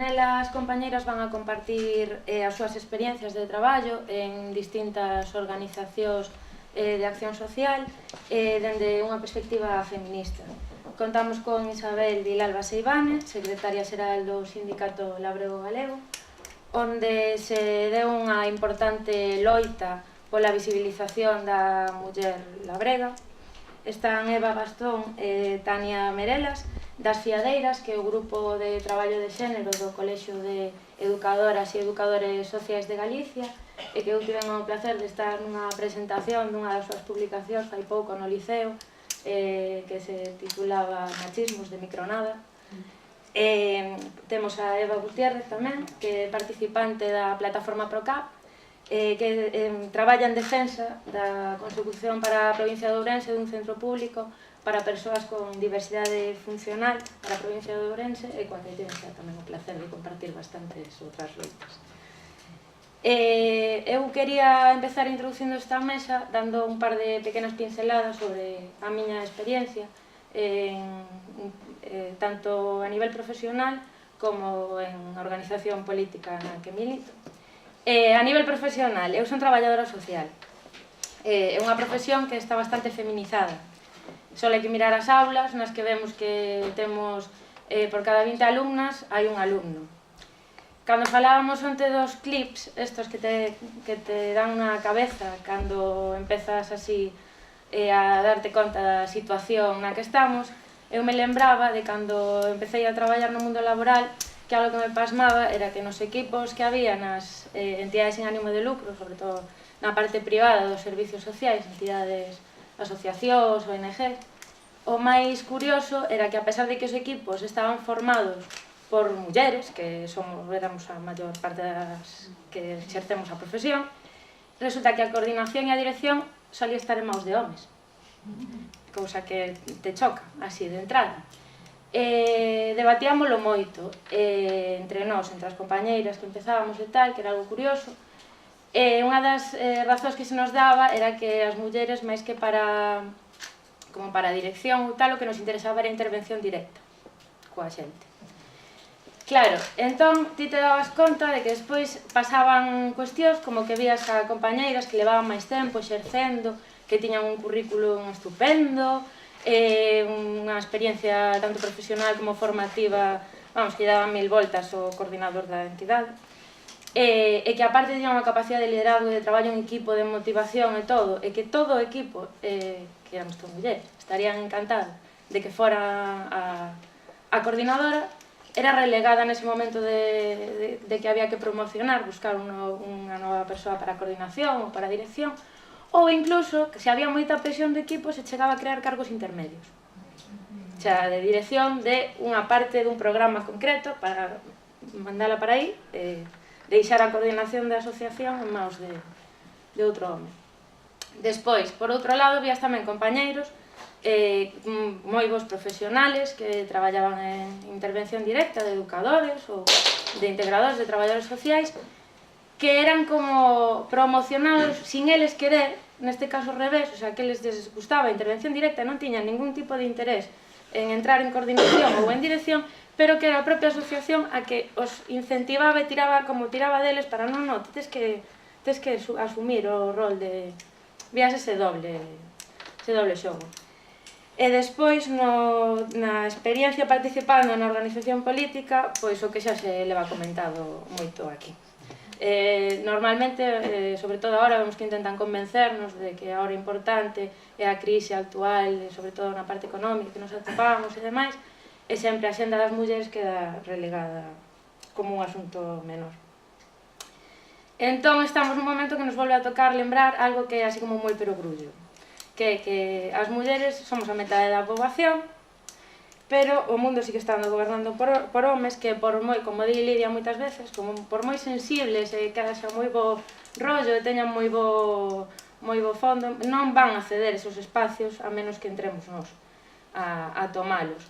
Nela as compañeiras van a compartir as súas experiencias de traballo en distintas organizacións de acción social dende unha perspectiva feminista. Contamos con Isabel Vilalba Seivane, secretaria xeral do Sindicato Labrego Galego, onde se deu unha importante loita pola visibilización da muller labrega. Están Eva Gastón e Tania Merelas, das Fiadeiras, que é o grupo de traballo de xénero do Colexio de Educadoras e Educadores Sociais de Galicia, e que eu tiven o placer de estar nunha presentación dunha das súas publicacións fai pouco no Liceo, que se titulaba Machismos de Micronada. Temos a Eva Gutiérrez tamén, que é participante da plataforma ProCap, que traballa en defensa da consecución para a provincia de Ourense dun centro público para persoas con diversidade funcional para a provincia de Ourense, e coa que tiven tamén o placer de compartir bastantes outras loitas. Eu quería empezar introducindo esta mesa dando un par de pequenas pinceladas sobre a miña experiencia tanto a nivel profesional como en organización política na que milito. A nivel profesional, eu son traballadora social. É unha profesión que está bastante feminizada. Só hai que mirar as aulas nas que vemos que temos por cada 20 alumnas hai un alumno. Cando falábamos onte dos clips, estos que te dan na cabeza cando empezas así a darte conta da situación na que estamos, eu me lembraba de cando empecé a traballar no mundo laboral, que algo que me pasmaba era que nos equipos que había nas entidades sin ánimo de lucro, sobre todo na parte privada dos servicios sociais, entidades, asociacións, ONG, o máis curioso era que a pesar de que os equipos estaban formados por mulleres, que éramos a maior parte das que exercemos a profesión, resulta que a coordinación e a dirección solía estar en maus de homes, cousa que te choca, así, de entrada. Debatíamoslo moito entre nós, entre as compañeiras que empezábamos e tal, que era algo curioso. Unha das razóns que se nos daba era que as mulleres, máis que como para a dirección ou tal, o que nos interesaba era a intervención directa coa xente. Claro, entón ti te dabas conta de que despois pasaban cuestións como que vías a compañeiras que levaban máis tempo exercendo, que tiñan un currículum estupendo, unha experiencia tanto profesional como formativa, vamos, que daban 1000 voltas o coordinador da entidade, e que aparte tiñan unha capacidade de liderazgo e de traballo en equipo, de motivación e todo, e que todo o equipo, que éramos todas mulleres, estarían encantadas de que fora a coordinadora, era relegada nese momento de que había que promocionar, buscar unha nova persoa para a coordinación ou para a dirección, ou incluso, que se había moita presión de equipo, se chegaba a crear cargos intermedios. O sea, de dirección de unha parte dun programa concreto para mandala para aí, deixar a coordinación da asociación en maus de outro home. Despois, por outro lado, vías tamén compañeiros moi bons profesionales que traballaban en intervención directa de educadores ou de integradores de traballadores sociais, que eran como promocionados sin eles querer, neste caso ao revés, o sea, que eles les gustaba a intervención directa, non tiñan ningún tipo de interés en entrar en coordinación ou en dirección, pero que era a propia asociación a que os incentivaba e tiraba deles para non, tes que asumir o rol de... vías ese doble xogo. E despois, na experiencia participando na organización política, pois o que xa se leva comentado moito aquí. Normalmente, sobre todo agora, vemos que intentan convencernos de que a hora importante é a crise actual, sobre todo na parte económica que nos atopamos e demais, e sempre a xenda das mulleres queda relegada como un asunto menor. Entón, estamos nun momento que nos volve a tocar lembrar algo que é así como moi perogrullo, que as mulleres somos a metade da poboación, pero o mundo sigue estando gobernando por homes que por moi, como di Lidia moitas veces, como por moi sensibles e que haxa moi bo rollo e teñan moi bo fondo, non van a ceder esos espacios a menos que entremos nós a tomalos.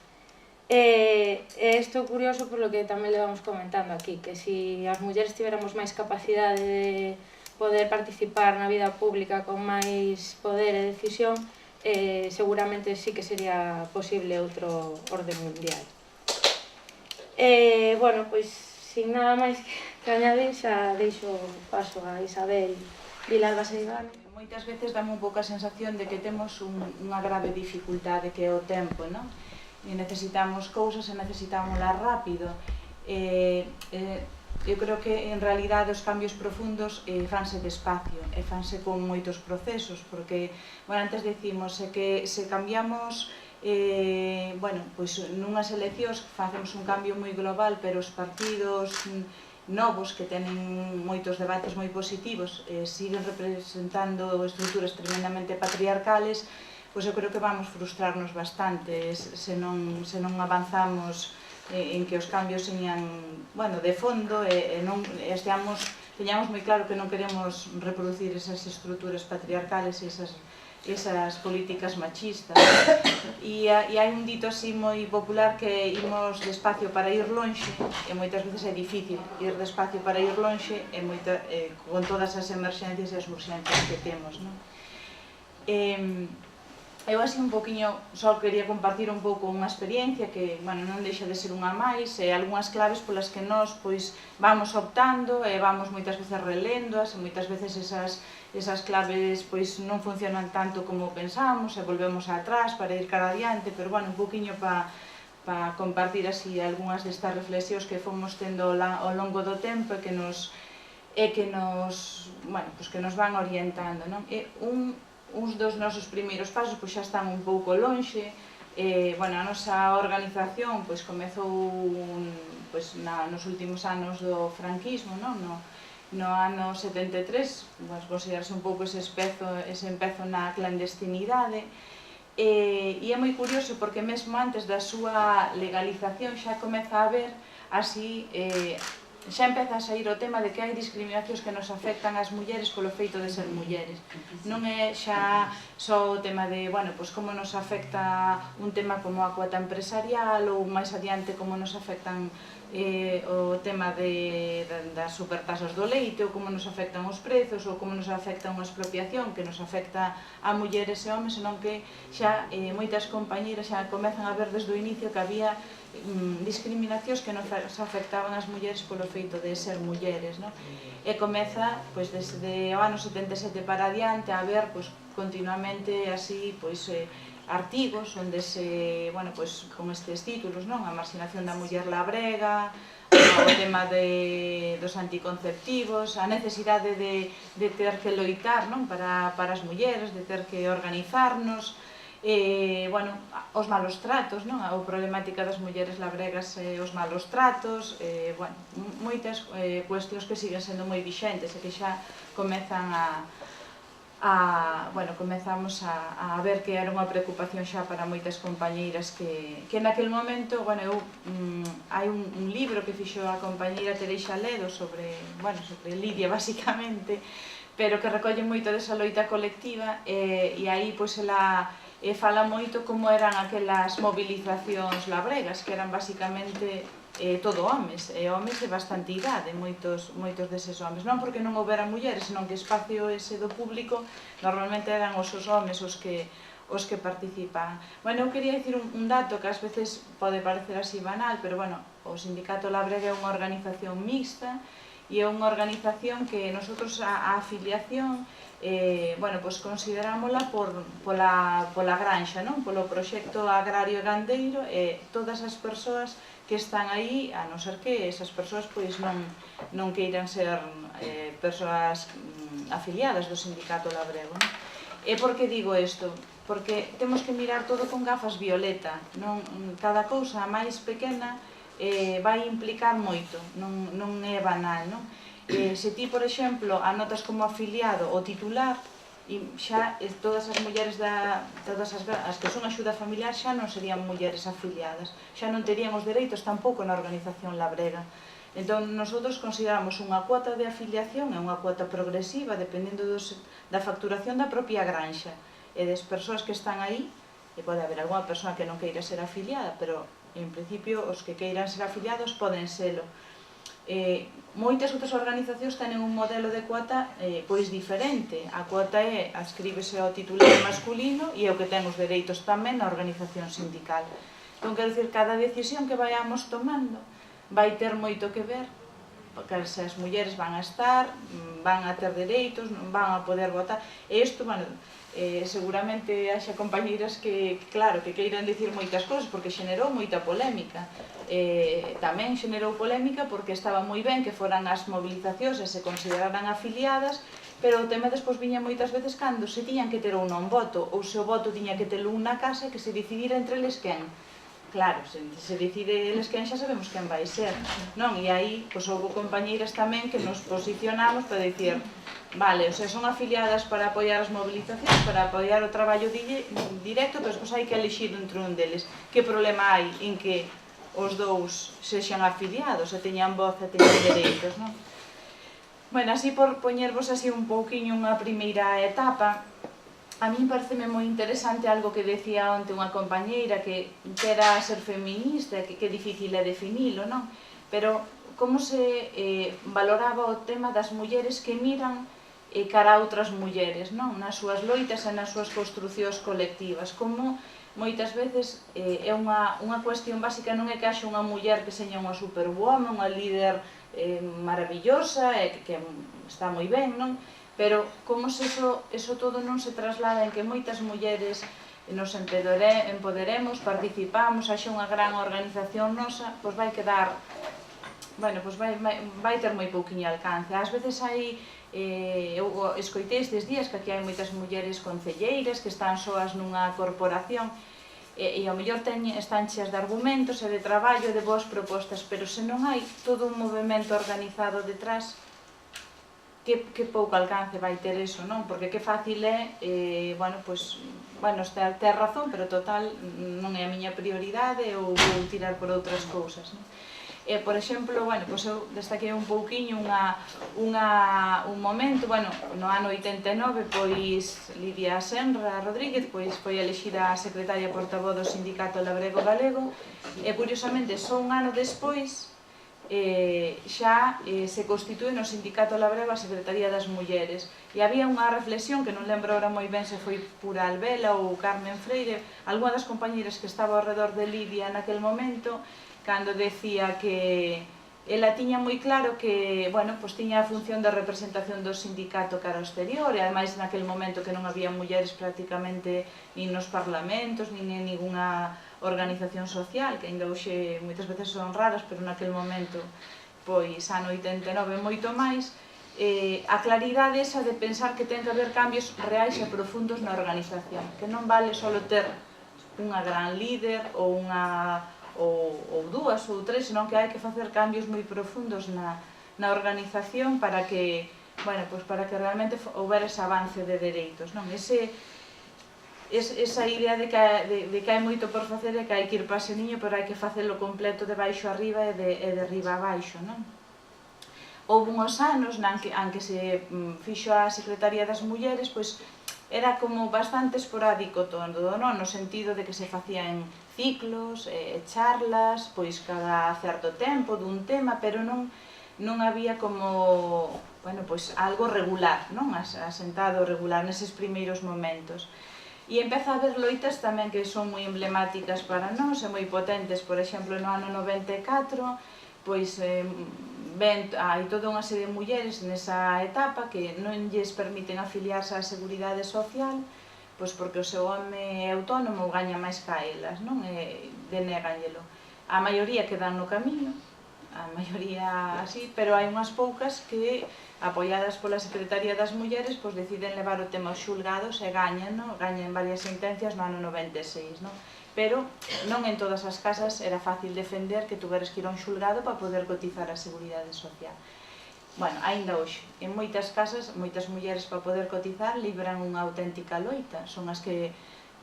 Isto é curioso por lo que tamén le vamos comentando aquí, que se as mulleres tiveramos máis capacidade de poder participar na vida pública con máis poder e decisión, seguramente sí que sería posible outro orden mundial. Bueno, pois sin nada máis que añadir, xa deixo paso a Isabel Vilalba Seivane. Moitas veces dame un pouco a sensación de que temos unha grave dificultade que é o tempo, non? E necesitamos cousas e necesitámoslas rápido. Eu creo que en realidade os cambios profundos fanse despacio e fanse con moitos procesos, porque, bueno, antes decimos que se cambiamos pois nunhas eleccións facemos un cambio moi global, pero os partidos novos que tenen moitos debates moi positivos siguen representando estruturas tremendamente patriarcales, pois eu creo que vamos frustrarnos bastante se non avanzamos en que os cambios señan de fondo e teñamos moi claro que non queremos reproducir esas estruturas patriarcales e esas políticas machistas. E hai un dito así moi popular que imos despacio para ir lonxe, e moitas veces é difícil ir despacio para ir lonxe con todas as emerxencias e as urxencias que temos, non? Eu así un poquinho só quería compartir un pouco unha experiencia que, non deixa de ser unha máis, e algunhas claves polas que nós vamos optando e vamos moitas veces relendo-as, e moitas veces esas claves non funcionan tanto como pensamos e volvemos atrás para ir cara adiante, pero un poquinho para compartir así algunhas destas reflexións que fomos tendo ao longo do tempo e que nos van orientando, non? Uns dos nosos primeiros pasos xa están un pouco lonxe. A nosa organización comezou nos últimos anos do franquismo, no ano 73, considerarse un pouco ese empezo na clandestinidade, e é moi curioso porque mesmo antes da súa legalización xa comeza a haber así xa empeza a sair o tema de que hai discriminacións que nos afectan ás mulleres polo feito de ser mulleres. Non é xa só o tema de, como nos afecta un tema como a cuota empresarial ou máis adiante como nos afectan o tema das supertasas do leite, ou como nos afectan os prezos, ou como nos afecta unha expropiación que nos afecta a mulleres e homes, senón que xa moitas compañeiras xa comezan a ver desde o inicio que había discriminacións que nos afectaban as mulleres polo feito de ser mulleres, e comeza desde o ano 77 para adiante a haber continuamente así artigos onde con estes títulos, a marxinación da muller labrega, o tema dos anticonceptivos, a necesidade de ter que loitar para as mulleres, de ter que organizarnos, os malos tratos, a problemática das mulleres labregas e os malos tratos, moitas cuestións que siguen sendo moi vixentes e que xa comezan comezamos a ver que era unha preocupación xa para moitas compañeiras que naquel momento, hai un libro que fixo a compañeira Tereixa Ledo sobre Lidia, basicamente, pero que recolle moito desa loita colectiva, e aí ela fala moito como eran aquelas movilizacións labregas, que eran basicamente todo homes, e homes de bastante idade, moitos deses homes, non porque non houberan mulleres, senón que espacio ese do público normalmente eran os homes os que participan. Eu quería dicir un dato que ás veces pode parecer así banal, pero o Sindicato Labrega é unha organización mixta e é unha organización que nosotros a afiliación considerámola pola granxa, polo proxecto agrario e gandeiro, e todas as persoas que están aí, a non ser que esas persoas non queiran ser persoas afiliadas do Sindicato Labrego. E por que digo isto? Porque temos que mirar todo con gafas violeta, cada cousa máis pequena vai implicar moito, non é banal, se ti, por exemplo, anotas como afiliado o titular, xa todas as mulleres as que son axuda familiar xa non serían mulleres afiliadas, xa non terían os dereitos tampouco na organización labrega. Entón, nosotros consideramos unha cuota de afiliación, é unha cuota progresiva, dependendo da facturación da propia granxa e das persoas que están aí, e pode haber algunha persoa que non queira ser afiliada, pero en principio os que queiran ser afiliados poden selo. Moitas outras organizacións tenen un modelo de cuota diferente. A cuota ascríbese ao titular masculino e é o que ten os dereitos tamén na organización sindical. Entón, quero dicir, cada decisión que vayamos tomando vai ter moito que ver que as mulleres van a estar, van a ter dereitos, non van a poder votar. E isto, bueno, seguramente haxa compañeiras que, claro, que queiran dicir moitas cousas porque xenerou moita polémica. Tamén xenerou polémica porque estaba moi ben que foran as movilizacións e se consideraran afiliadas, pero o tema despois viña moitas veces cando se tiñan que ter ou non voto, ou se o voto tiña que ter un na casa que se decidira entre eles quen. Claro, se decide eles quen xa sabemos quen vai ser, non? E aí, pois, houve compañeiras tamén que nos posicionamos para dicir, vale, o sea, son afiliadas para apoiar as movilizacións, para apoiar o traballo directo, pero pois hai que elixir entre un deles. Que problema hai en que os dous sexan afiliados e teñan voz e teñan dereitos, non? Bueno, así por poñervos así un pouquiño unha primeira etapa, a mí pareceme moi interesante algo que decía onte unha compañeira que era ser feminista, que difícil é definilo, non? Pero como se valoraba o tema das mulleres que miran cara a outras mulleres, non? Nas súas loitas e nas súas construcións colectivas. Como moitas veces é unha cuestión básica, non é que haxa unha muller que seña unha superwoman, unha líder maravillosa, que está moi ben, non? Pero como se eso todo non se traslada en que moitas mulleres nos empoderemos, participamos, haxa unha gran organización nosa, pois vai quedar, bueno, pois vai ter moi pouquiño alcance. Ás veces hai, eu escoitei estes días que aquí hai moitas mulleres concelleiras que están soas nunha corporación e ao mellor están cheas de argumentos e de traballo e de boas propostas, pero se non hai todo un movimento organizado detrás, que pouco alcance vai ter eso, non? Porque que fácil é, bueno, ter razón, pero total non é a miña prioridade ou vou tirar por outras cousas, non? Por exemplo, bueno, pois eu destaquei un pouquiño un momento, bueno, no ano 89, pois Lidia Senra Rodríguez pois foi elexida secretaria portavoz do Sindicato Labrego Galego e, curiosamente, só un ano despois xa se constitúe no Sindicato Labrego a Secretaría das Mulleres e había unha reflexión que non lembro ahora moi ben se foi Pura Albela ou Carmen Freire, algunha das compañeras que estaba ao redor de Lidia naquel momento, cando decía que ela tiña moi claro que, bueno, pois tiña a función de representación do sindicato cara ao exterior e ademais naquel momento que non había mulleres prácticamente nin nos parlamentos, nin en ninguna organización social, que ainda hoxe moitas veces son raras, pero naquel momento, pois, ano 89 moito máis, a claridade esa de pensar que ten que haber cambios reais e profundos na organización, que non vale só ter unha gran líder ou dúas ou tres, senón que hai que facer cambios moi profundos na organización para que, bueno, pois para que realmente houbera ese avance de dereitos, non? Esa idea de que hai moito por facer e que hai que ir paseniño, pero hai que facelo completo de baixo a arriba e de riba a baixo, non? Houve uns anos en que se fixo a Secretaría das Mulleres, pois era como bastante esporádico todo, non? No sentido de que se facían ciclos, charlas, pois cada certo tempo dun tema, pero non había como, bueno, pois algo regular, non? Asentado regular neses primeiros momentos. E empeza a haber loitas tamén que son moi emblemáticas para nós e moi potentes. Por exemplo, no ano 94, pois hai toda unha serie de mulleres nesa etapa que non lles permiten afiliarse á Seguridade Social, pois porque o seu home é autónomo ou gaña máis ca elas, non? E denéganllelo. A maioría quedan no camiño, a maioría así, pero hai unhas poucas que, apoiadas pola Secretaría das Mulleres, pois deciden levar o tema aos xulgados e gañan varias sentencias no ano 96, non? Pero non en todas as casas era fácil defender que tuveres que ir a un xulgado para poder cotizar a Seguridade Social. Bueno, aínda hoxe, en moitas casas, moitas mulleres para poder cotizar libran unha auténtica loita, son as que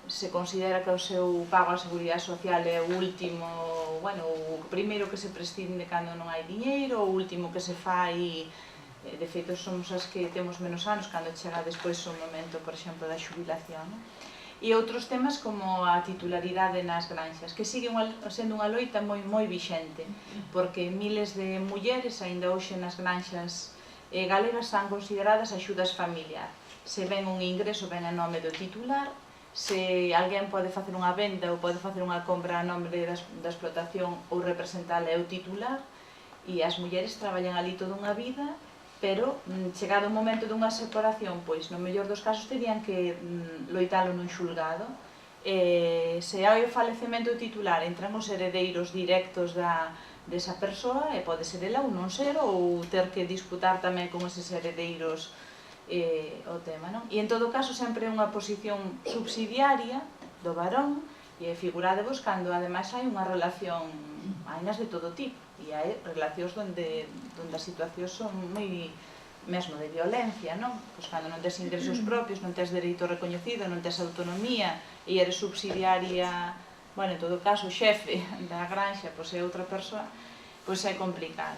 se considera que o seu pago á Seguridade Social é o último, bueno, o primeiro que se prescinde cando non hai diñeiro, o último que se fai, de feito somos as que temos menos anos cando chega despois o momento, por exemplo, da xubilación, non? E outros temas como a titularidade nas granxas, que sigue sendo unha loita moi vixente, porque miles de mulleres aínda hoxe nas granxas galegas están consideradas axudas familiar. Se ven un ingreso ven a nome do titular, se alguén pode facer unha venda ou pode facer unha compra a nome da explotación ou representala é o titular, e as mulleres traballan ali toda unha vida, pero chegado o momento dunha separación, pois no mellor dos casos terían que loitalo nun xulgado. Se hai o falecemento titular, entran os heredeiros directos desa persoa, e pode ser ela ou non ser, ou ter que disputar tamén con eses heredeiros o tema, non? E en todo caso sempre é unha posición subsidiaria do varón, e figuradevos cando ademais hai unha relación, hainas de todo tipo, e hai relacións onde as situacións son moi mesmo de violencia, non? Pois cando non tes ingresos propios, non tes dereito recoñecido, non tes autonomía e eres subsidiaria, bueno, en todo caso, o xefe da granxa, pois é outra persoa, pois é complicado.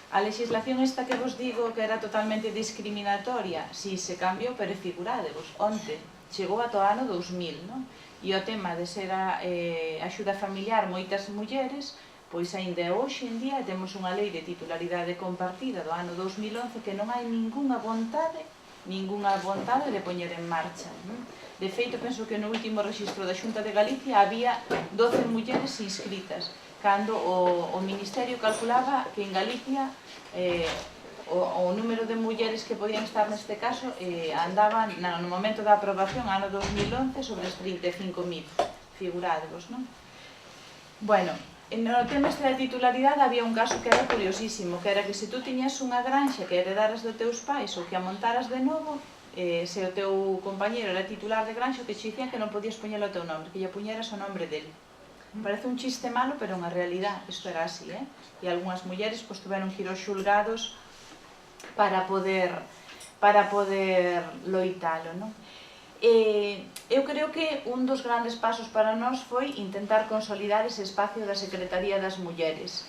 A legislación esta que vos digo que era totalmente discriminatoria, si se cambiou, pero figuradevos, onte chegou ata o ano 2000, non? E o tema de ser a axuda familiar moitas mulleres, pois aínda hoxe en día temos unha lei de titularidade compartida do ano 2011 que non hai ningunha vontade de poñer en marcha. De feito, penso que no último rexistro da Xunta de Galicia había 12 mulleres inscritas, cando o Ministerio calculaba que en Galicia o número de mulleres que podían estar neste caso andaban, no momento da aprobación, ano 2011, sobre os 35.000, figuradevos, non? Bueno, no tema este da titularidade había un caso que era curiosísimo, que era que se tú tiñas unha granxa que heredaras dos teus pais ou que a montaras de novo, se o teu compañero era titular de granxa, que che dicían que non podías poñelo o teu nombre, que lle puñeras o nombre dele. Parece un chiste malo, pero unha realidade, isto era así, e algunhas mulleres pois tuveron que ir aos xulgados para poder loitalo, non? Eu creo que un dos grandes pasos para nós foi intentar consolidar ese espacio da Secretaría das Mulleres.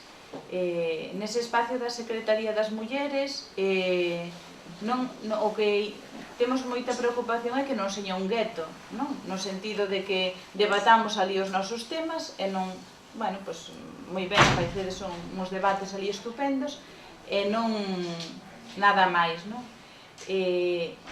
Nese espacio da Secretaría das Mulleres, o que temos moita preocupación é que non seña un gueto, non? No sentido de que debatamos ali os nosos temas e non, bueno, pois moi ben, parecedes son uns debates ali estupendos e non nada máis, non?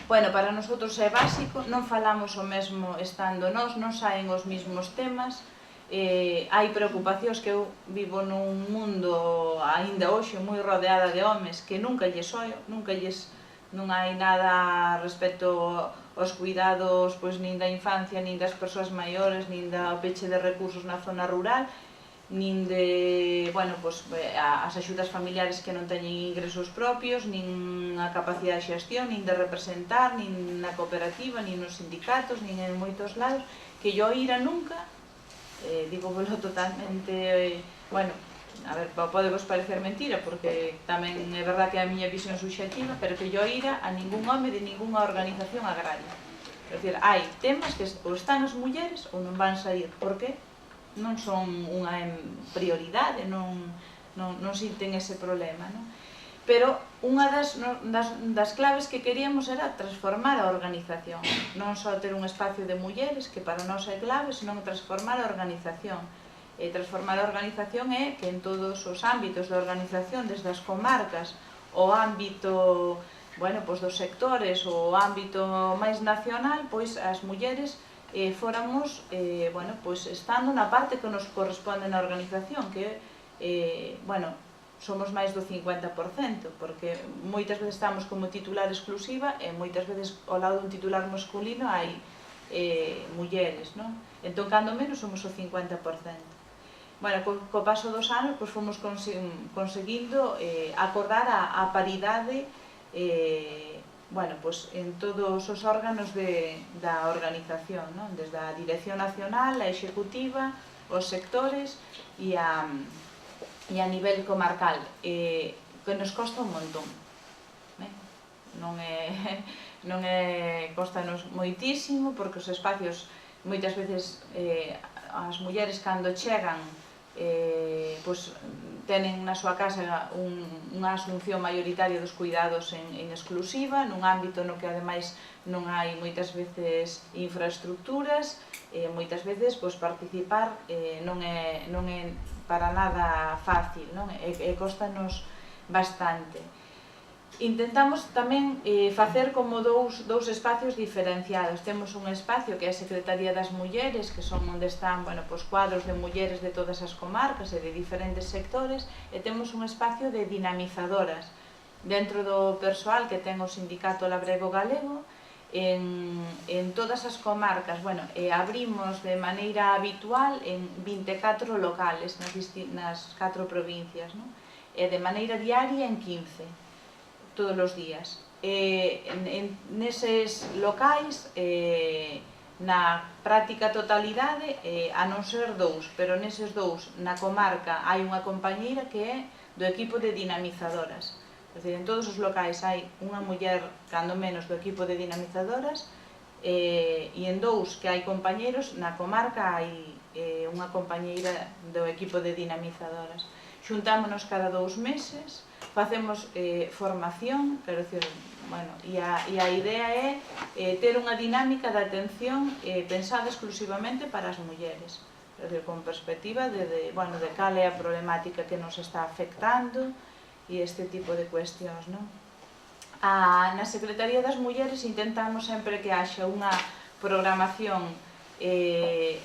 Bueno, para nosotros é básico, non falamos o mesmo estando nós, non saen os mesmos temas, hai preocupacións que eu vivo nun mundo aínda hoxe moi rodeada de homes que nunca lles oio, non hai nada respecto aos cuidados pois nin da infancia, nin das persoas maiores, nin do peche de recursos na zona rural, nin de, bueno, pois, as axudas familiares que non teñen ingresos propios, nin a capacidade de xestión, nin de representar, nin na cooperativa, nin nos sindicatos, nin en moitos lados, que yo ira nunca, digo volo totalmente, bueno, a ver, pode vos parecer mentira, porque tamén é verdad que é a miña visión subxectiva, pero que yo ira a ningún home de ninguna organización agraria. É dicir, hai temas que ou están as mulleres ou non van sair, porque non son unha prioridade, non sinten ese problema, non? Pero unha das claves que queríamos era transformar a organización, non só ter un espacio de mulleres, que para nós é clave, senón transformar a organización. Transformar a organización é que en todos os ámbitos da organización, desde as comarcas, o ámbito, bueno, pois dos sectores, o ámbito máis nacional, pois as mulleres fóramos, bueno, pois estando na parte que nos corresponde na organización, que, bueno, somos máis do 50%, porque moitas veces estamos como titular exclusiva e moitas veces ao lado dun titular masculino hai mulleres, non? Entón, cando menos, somos o 50%. Bueno, co paso dos anos, pois fomos conseguindo acordar a paridade, bueno, pois en todos os órganos da organización, non? Desde a Dirección Nacional, a Executiva, os sectores e a nivel comarcal, que nos costa un montón. Non costanos moitísimo, porque os espacios, moitas veces, as mulleres cando chegan, pois tenen na súa casa unha asunción mayoritaria dos cuidados en exclusiva, nun ámbito no que ademais non hai moitas veces infraestructuras, moitas veces pois participar non é para nada fácil, non? E costanos bastante. Intentamos tamén facer como dous espacios diferenciados. Temos un espacio que é a Secretaría das Mulleres, que son onde están cuadros de mulleres de todas as comarcas e de diferentes sectores, e temos un espacio de dinamizadoras dentro do persoal que ten o Sindicato Labrego Galego en todas as comarcas. Abrimos de maneira habitual en 24 locales nas 4 provincias, e de maneira diaria en 15 todos os días. Neses locais, na práctica totalidade, a non ser 2, pero neses 2, na comarca, hai unha compañeira que é do equipo de dinamizadoras. É dicir, en todos os locais hai unha muller, cando menos, do equipo de dinamizadoras, e en 2 que hai compañeros, na comarca hai unha compañeira do equipo de dinamizadoras. Xuntámonos cada 2 meses, facemos formación, quero dicir, e a idea é ter unha dinámica de atención pensada exclusivamente para as mulleres, con perspectiva de cal é a problemática que nos está afectando e este tipo de cuestións. Na Secretaría das Mulleres intentamos sempre que haxa unha programación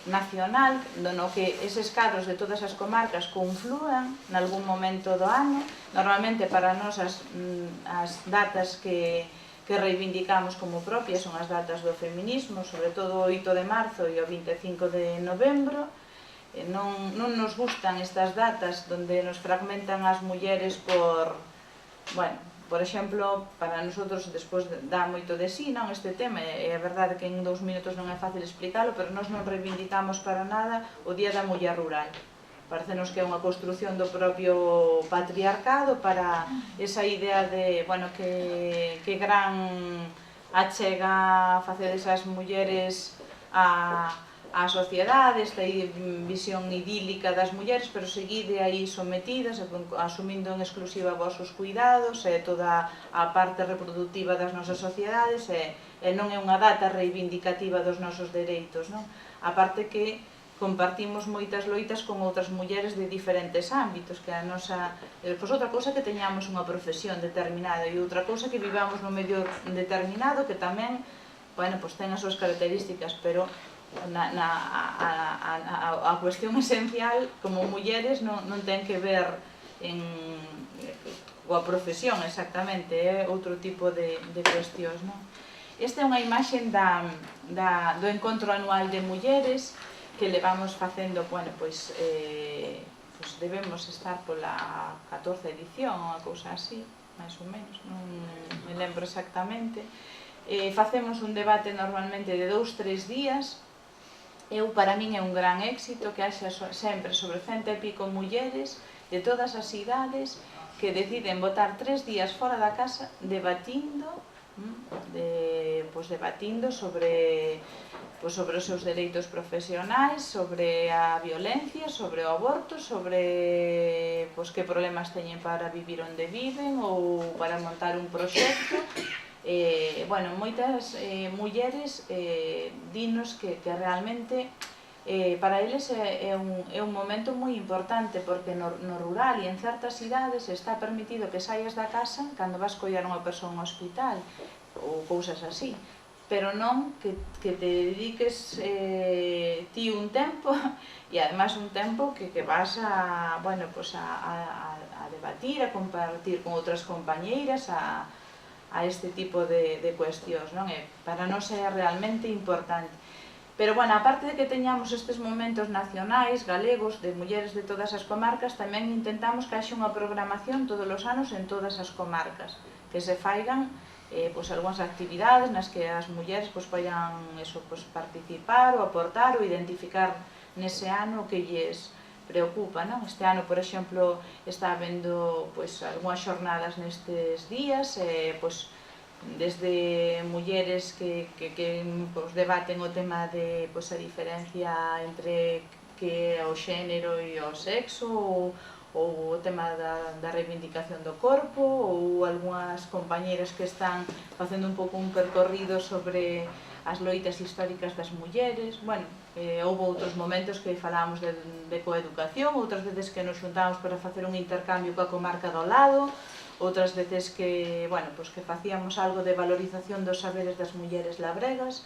nacional, no que eses cadros de todas as comarcas confluan nalgún momento do ano. Normalmente para nós as datas que reivindicamos como propias son as datas do feminismo, sobre todo o 8 de marzo e o 25 de novembro. Non nos gustan estas datas onde nos fragmentan as mulleres por exemplo, para nosotros despois dá moito de sí este tema, é verdade que en 2 minutos non é fácil explicalo, pero nós non reivindicamos para nada o Día da Muller Rural. Parecenos que é unha construción do propio patriarcado para esa idea de que gran achega facedes as mulleres á sociedade, esta visión idílica das mulleres, pero seguide aí sometidas, asumindo en exclusiva vos os cuidados e toda a parte reproductiva das nosas sociedades, e non é unha data reivindicativa dos nosos dereitos. A parte que compartimos moitas loitas con outras mulleres de diferentes ámbitos, que a nosa... outra cousa que teñamos unha profesión determinada e outra cousa que vivamos no medio determinado que tamén ten as súas características, pero a cuestión esencial como mulleres non ten que ver coa profesión exactamente, é outro tipo de cuestións. Esta é unha imaxe do encontro anual de mulleres que levamos facendo, debemos estar pola 14ª edición, unha cousa así, máis ou menos, non me lembro exactamente. Facemos un debate normalmente de 2-3 días. Para min é un gran éxito que haxa sempre sobre 100 e pico mulleres de todas as idades que deciden botar 3 días fora da casa debatindo sobre os seus dereitos profesionais, sobre a violencia, sobre o aborto, sobre que problemas teñen para vivir onde viven ou para montar un proxecto. Moitas mulleres dinos que realmente para eles é un momento moi importante, porque no rural e en certas idades está permitido que saias da casa cando vas coidar unha persoa en hospital ou cousas así, pero non que te dediques ti un tempo e además un tempo que vas a debatir, a compartir con outras compañeiras, a este tipo de cuestións. Para nós é realmente importante. Pero, aparte de que teñamos estes momentos nacionais, galegos, de mulleres de todas as comarcas, tamén intentamos que haxe unha programación todos os anos en todas as comarcas, que se faigan algunhas actividades nas que as mulleres poidan participar ou aportar ou identificar nese ano o que lles preocupa. Este ano, por exemplo, está habendo algunhas xornadas nestes días, desde mulleres que debaten o tema de a diferencia entre que é o xénero e o sexo, ou o tema da reivindicación do corpo, ou algunhas compañeras que están facendo un pouco un percorrido sobre as loitas históricas das mulleres. Houve outros momentos que falábamos de coeducación, outras veces que nos xuntábamos para facer un intercambio coa comarca do lado, outras veces que, bueno, pues que facíamos algo de valorización dos saberes das mulleres labregas,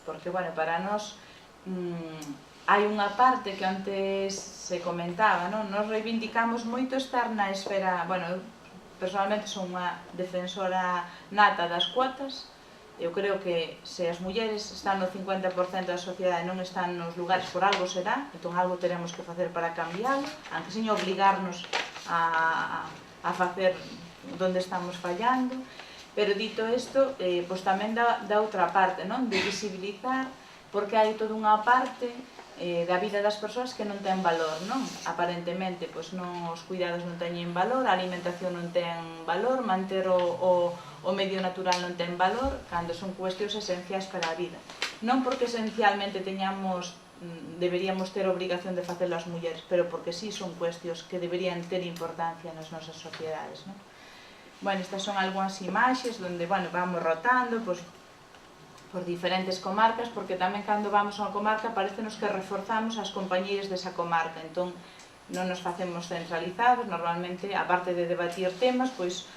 porque, bueno, para nós hai unha parte que antes se comentaba, non? Nos reivindicamos moito estar na esfera, bueno, eu personalmente son unha defensora nata das cuotas. Eu creo que se as mulleres están no 50% da sociedade e non están nos lugares, por algo será, entón algo teremos que facer para cambiarlo, aunque sin obligarnos a facer onde estamos fallando. Pero dito isto, pois tamén da outra parte, non? De visibilizar, porque hai toda unha parte da vida das persoas que non ten valor, non? Aparentemente, pois non, os cuidados non teñen valor, a alimentación non ten valor, manter o medio natural non ten valor, cando son cuestións esenciais para a vida. Non porque esencialmente deberíamos ter obrigación de facelo as mulleres, pero porque sí son cuestións que deberían ter importancia nas nosas sociedades, non? Bueno, estas son algunhas imaxes onde, bueno, vamos rotando, pois, por diferentes comarcas, porque tamén cando vamos a unha comarca parecenos que reforzamos as compañías desa comarca, entón non nos facemos centralizados, normalmente, aparte de debatir temas, pois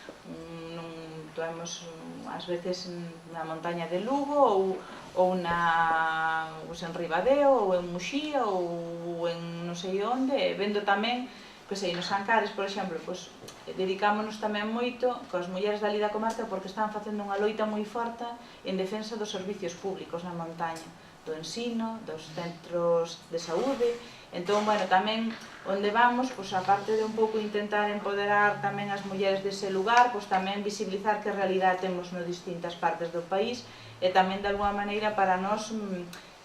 toemos ás veces na montaña de Lugo ou en Ribadeo ou en Muxía ou en non sei onde, vendo tamén que sei, nos Ancares, por exemplo, pois, dedicámonos tamén moito coas mulleres dali da comarca porque están facendo unha loita moi forte en defensa dos servicios públicos na montaña, do ensino, dos centros de saúde. Entón, bueno, tamén onde vamos, pois, aparte de un pouco intentar empoderar tamén as mulleres dese lugar, pois tamén visibilizar que realidade temos nas distintas partes do país e tamén de alguma maneira para nós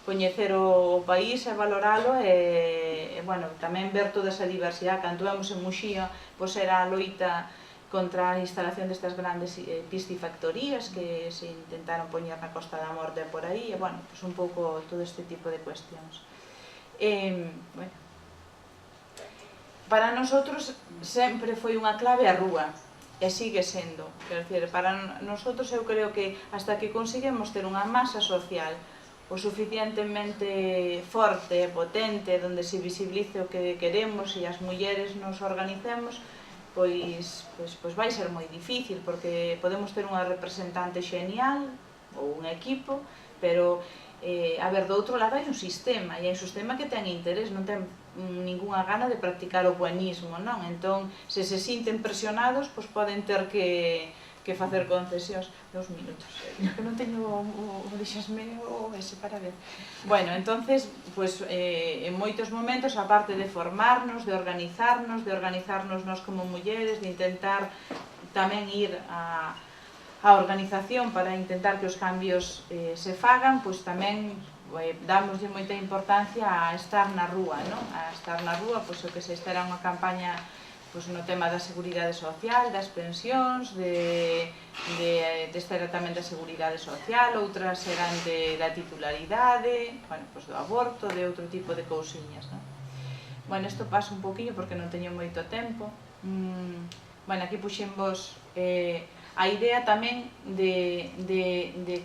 coñecer o país e valoralo e, bueno, tamén ver toda esa diversidade. Cando vemos en Muxía, pois era a loita contra a instalación destas grandes piscifactorías que se intentaron poñer na Costa da Morte por aí, e, bueno, pois un pouco todo este tipo de cuestións. Bueno, para nosotros sempre foi unha clave a rúa, e sigue sendo. Quero dicir, para nosotros eu creo que hasta que conseguimos ter unha masa social o suficientemente forte e potente, onde se visibilice o que queremos e as mulleres nos organicemos, pois vai ser moi difícil, porque podemos ter unha representante xenial ou un equipo, pero a ver, do outro lado hai un sistema, e hai un sistema que ten interés, non ten ninguna gana de practicar o buenismo, non? Entón, se sinten presionados, pois poden ter que facer concesións. 2 minutos, que non teño deixasme o ese para ver. Bueno, entonces, pois, en moitos momentos, aparte de formarnos, de organizarnos nós como mulleres, de intentar tamén ir a organización para intentar que os cambios se fagan, pois tamén damoslle moita importancia a estar na rúa, non? A estar na rúa, pois o que se espera unha campaña pois no tema da seguridade social, das pensións, deste era tamén da seguridade social, outras eran da titularidade, bueno, pois do aborto, de outro tipo de cousiñas, non? Bueno, isto pasa un poquinho porque non teño moito tempo. Bueno, aquí puxemos a idea tamén de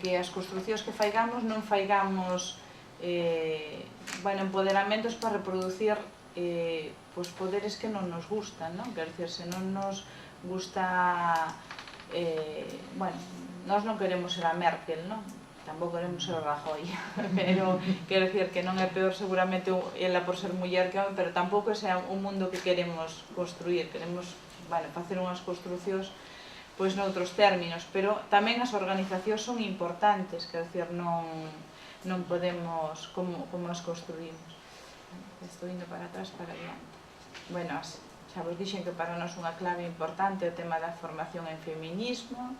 que as construcións que faigamos non faigamos empoderamentos para reproducir pois poderes que non nos gustan, non? Quer dizer, se non nos gusta, bueno, nós non queremos ser a Merkel, non? Tampouco queremos ser o Rajoy, pero quero dicir que non é peor seguramente ela por ser muller que home, pero tampouco ese é un mundo que queremos construir, queremos, bueno, facer unhas construcións pois noutros términos, pero tamén as organizacións son importantes, quero dicir, non podemos como as construímos. Estou indo para atrás, para adiante. Bueno, xa vos dixen que para nós unha clave importante é o tema da formación en feminismo,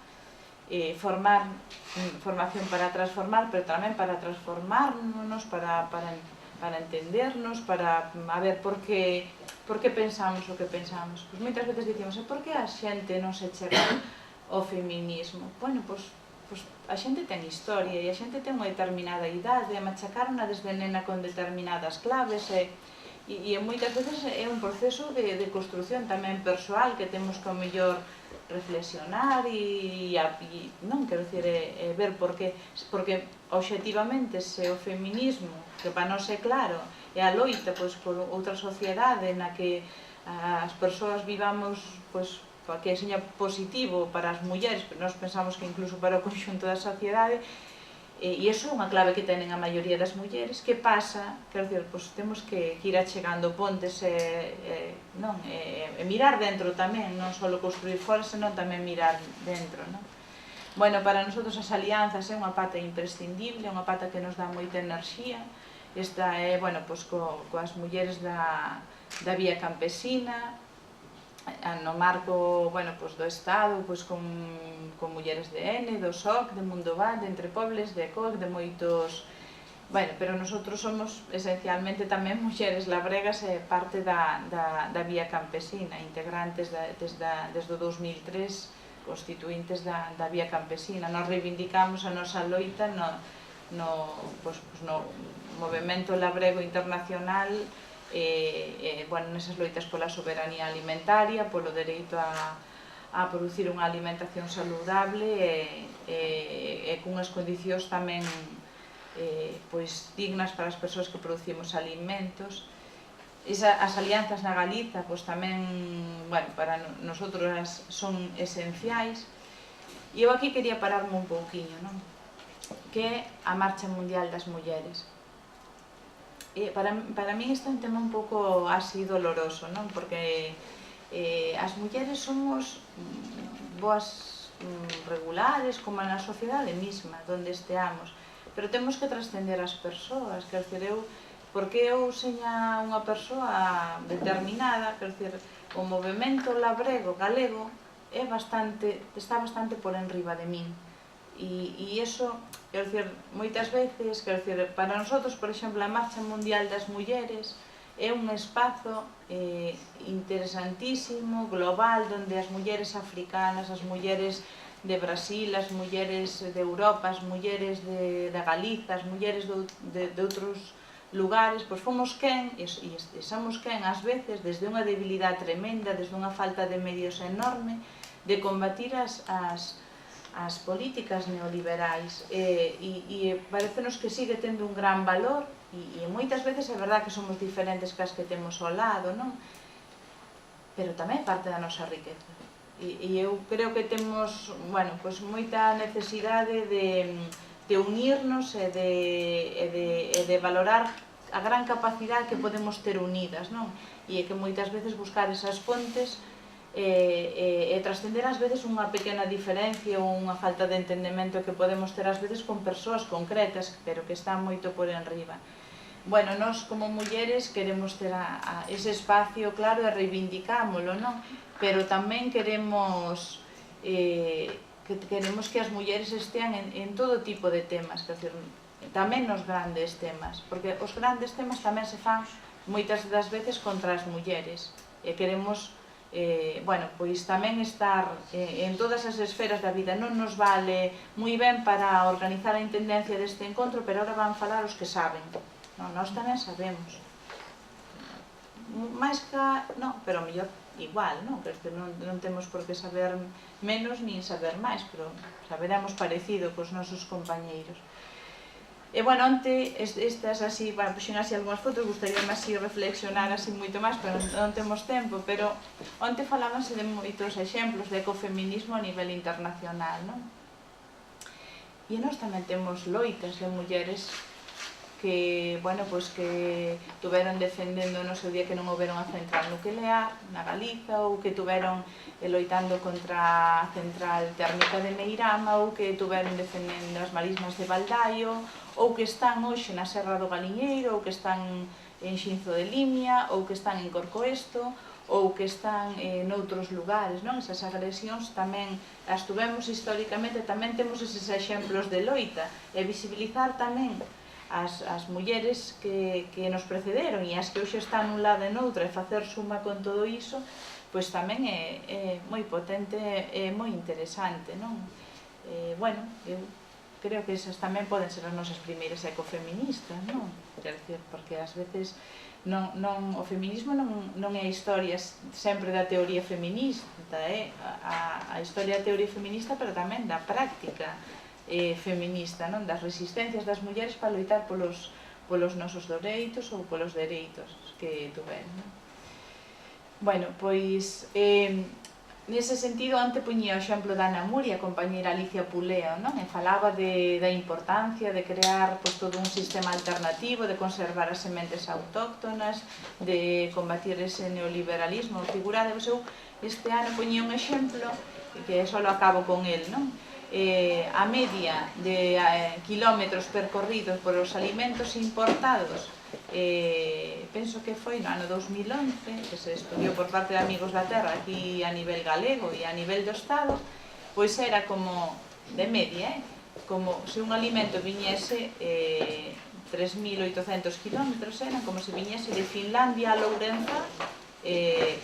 formación para transformar, pero tamén para transformarnos, para entendernos, para ver por que pensamos o que pensamos. Pois moitas veces dicimos, por que a xente non se chega ao feminismo? Bueno, pois a xente ten historia e a xente ten unha determinada idade, machacarona desde nena con determinadas claves e moitas veces é un proceso de construción tamén persoal que temos que ao mellor reflexionar e non, quero dicir, ver porque obxectivamente se o feminismo, que para nós é claro, é a loita por outra sociedade na que as persoas vivamos que seña positivo para as mulleres, pero nós pensamos que incluso para o conxunto da sociedade, e iso é unha clave que tenen a maioría das mulleres. Que pasa? Quero dicir, pois temos que ir achegando pontes e mirar dentro tamén, non só construir fora, senón tamén mirar dentro, non? Bueno, para nosotros as alianzas é unha pata imprescindible, unha pata que nos dá moita enerxía. Esta é, bueno, pois coas mulleres da Vía Campesina, no marco, bueno, pois do Estado, pois con mulleres de N, do SOC, de Mundoval, de Entre Pobles, de ECOC, de moitos... Bueno, pero nosotros somos esencialmente tamén mulleres labregas e parte da Vía Campesina, integrantes desde o 2003, constituintes da Vía Campesina. Nos reivindicamos a nosa loita no movemento labrego internacional, bueno, nesas loitas pola soberanía alimentaria, polo dereito a producir unha alimentación saludable e cunhas condicións tamén pois dignas para as persoas que producimos alimentos. As alianzas na Galiza pois tamén, bueno, para nosotros son esenciais. E eu aquí quería pararme un pouquiño, non? Que é a Marcha Mundial das Mulleres. Para mí isto é un tema un pouco así doloroso, non? Porque as mulleres somos boas regulares como na sociedade mesma, onde esteamos, pero temos que trascender as persoas, quer dizer, porque eu seña unha persoa determinada, quer dizer, o movemento labrego galego está bastante por enriba de min. E iso, quero dicir, moitas veces, quero dicir, para nosotros, por exemplo, a Marcha Mundial das Mulleres é un espazo interesantísimo, global, onde as mulleres africanas, as mulleres de Brasil, as mulleres de Europa, as mulleres de Galiza, as mulleres de outros lugares, pois fomos quen, e somos quen, ás veces, desde unha debilidade tremenda, desde unha falta de medios enorme, de combatir as políticas neoliberais, e parecenos que sigue tendo un gran valor, e moitas veces é verdad que somos diferentes que as que temos ao lado, non? Pero tamén parte da nosa riqueza. E eu creo que temos, bueno, pois moita necesidade de unirnos e de valorar a gran capacidade que podemos ter unidas, non? E que moitas veces buscar esas pontes e trascender ás veces unha pequena diferencia ou unha falta de entendemento que podemos ter ás veces con persoas concretas, pero que están moito por enriba. Bueno, nós como mulleres queremos ter ese espacio claro e reivindicámolo, non? Pero tamén queremos que as mulleres estean en todo tipo de temas, quer dizer, tamén nos grandes temas, porque os grandes temas tamén se fan moitas das veces contra as mulleres, e queremos bueno, pois tamén estar en todas as esferas da vida. Non nos vale moi ben para organizar a intendencia deste encontro, pero agora van falar os que saben. Non, nós tamén sabemos. Mais que, non, pero mellor igual, non? Non temos por que saber menos nin saber máis, pero saberemos parecido cos nosos compañeiros. E, bueno, onte, estas así, bueno, puxen así algunhas fotos, gustaríame así reflexionar así moito máis, pero non temos tempo, pero onte falábanse de moitos exemplos de ecofeminismo a nivel internacional, non? E nós tamén temos loitas de mulleres que, bueno, pois que tuveron defendendo no seu día que non houberon a central nuclear na Galiza, ou que tuveron loitando contra a central térmica de Meirama, ou que tuveron defendendo as marismas de Baldaio, ou que están hoxe na Serra do Galiñeiro, ou que están en Xinzo de Limia, ou que están en Corcoesto, ou que están noutros lugares, non? Esas agresións tamén as tuvemos históricamente, tamén temos eses exemplos de loita, e visibilizar tamén as mulleres que nos precederon e as que hoxe están nun lado e noutro, e facer suma con todo iso, pois tamén é moi potente e moi interesante, non? Bueno, eu creo que esas tamén poden ser as nosas primeiras ecofeministas, non? Quer dizer, porque ás veces o feminismo non é a historia sempre da teoría feminista, é a historia da teoría feminista, pero tamén da práctica feminista, non? Das resistencias das mulleres para loitar polos nosos dereitos ou polos dereitos que tuveron, non? Bueno, pois Nese sentido, onte poñía o exemplo da Ana Muria, a compañeira Alicia Puleo, non? E falaba da importancia de crear todo un sistema alternativo, de conservar as sementes autóctonas, de combatir ese neoliberalismo figurado. Eu este ano poñía un exemplo, que só lo acabo con el, non? A media de kilómetros percorridos por os alimentos importados, penso que foi no ano 2011, que se estudiou por parte de Amigos da Terra aquí a nivel galego e a nivel do Estado, pois era como, de media, como se un alimento viñese 3.800 kilómetros, era como se viñese de Finlandia a Lourenza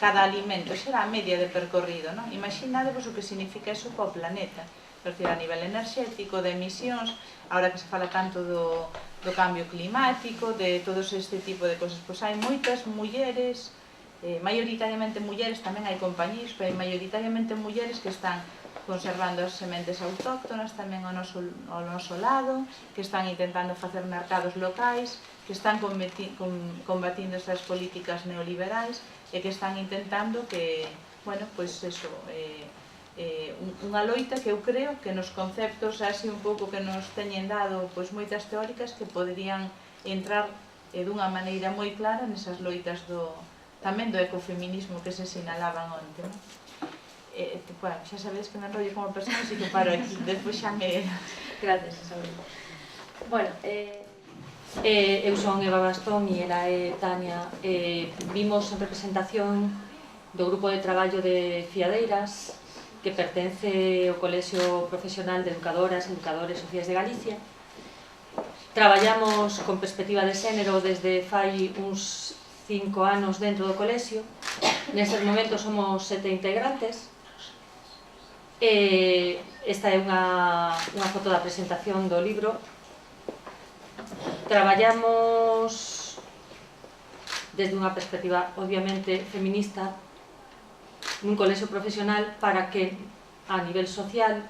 cada alimento. Esa era a media de percorrido, non? Imaginadevos o que significa eso para o planeta, a nivel enerxético, de emisións, ahora que se fala tanto do cambio climático, de todos este tipo de cosas. Pois hai moitas mulleres, maioritariamente mulleres, tamén hai compañías, pero hai maioritariamente mulleres que están conservando as sementes autóctonas tamén ao noso lado, que están intentando facer mercados locais, que están combatindo esas políticas neoliberais e que están intentando que, bueno, pois eso, unha loita que eu creo que nos conceptos así un pouco que nos teñen dado pois moitas teóricas que poderían entrar dunha maneira moi clara nesas loitas tamén do ecofeminismo que se sinalaban onte, non? Bueno, xa sabedes que me enrollo como persona, así que paro aquí, despois xa me... Gracias, Isabel. Bueno, eu son Eva Bastón e ela é Tania. Vimos en representación do grupo de traballo de Fiadeiras, que pertence ao Colexio Profesional de Educadoras e Educadores Sociais de Galicia. Traballamos con perspectiva de xénero desde fai uns 5 anos dentro do colexio. Nestes momentos somos 7 integrantes. Esta é unha foto da presentación do libro. Traballamos desde unha perspectiva obviamente feminista nun colexio profesional para que a nivel social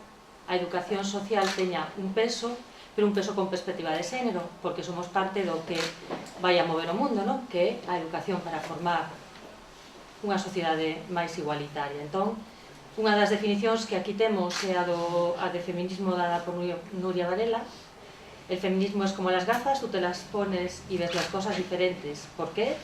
a educación social teña un peso, pero un peso con perspectiva de xénero, porque somos parte do que vai a mover o mundo, non? Que é a educación para formar unha sociedade máis igualitaria. Entón, unha das definicións que aquí temos é a de feminismo dada por Nuria Varela. El feminismo es como las gafas, tú te las pones y ves las cosas diferentes. ¿Por qué?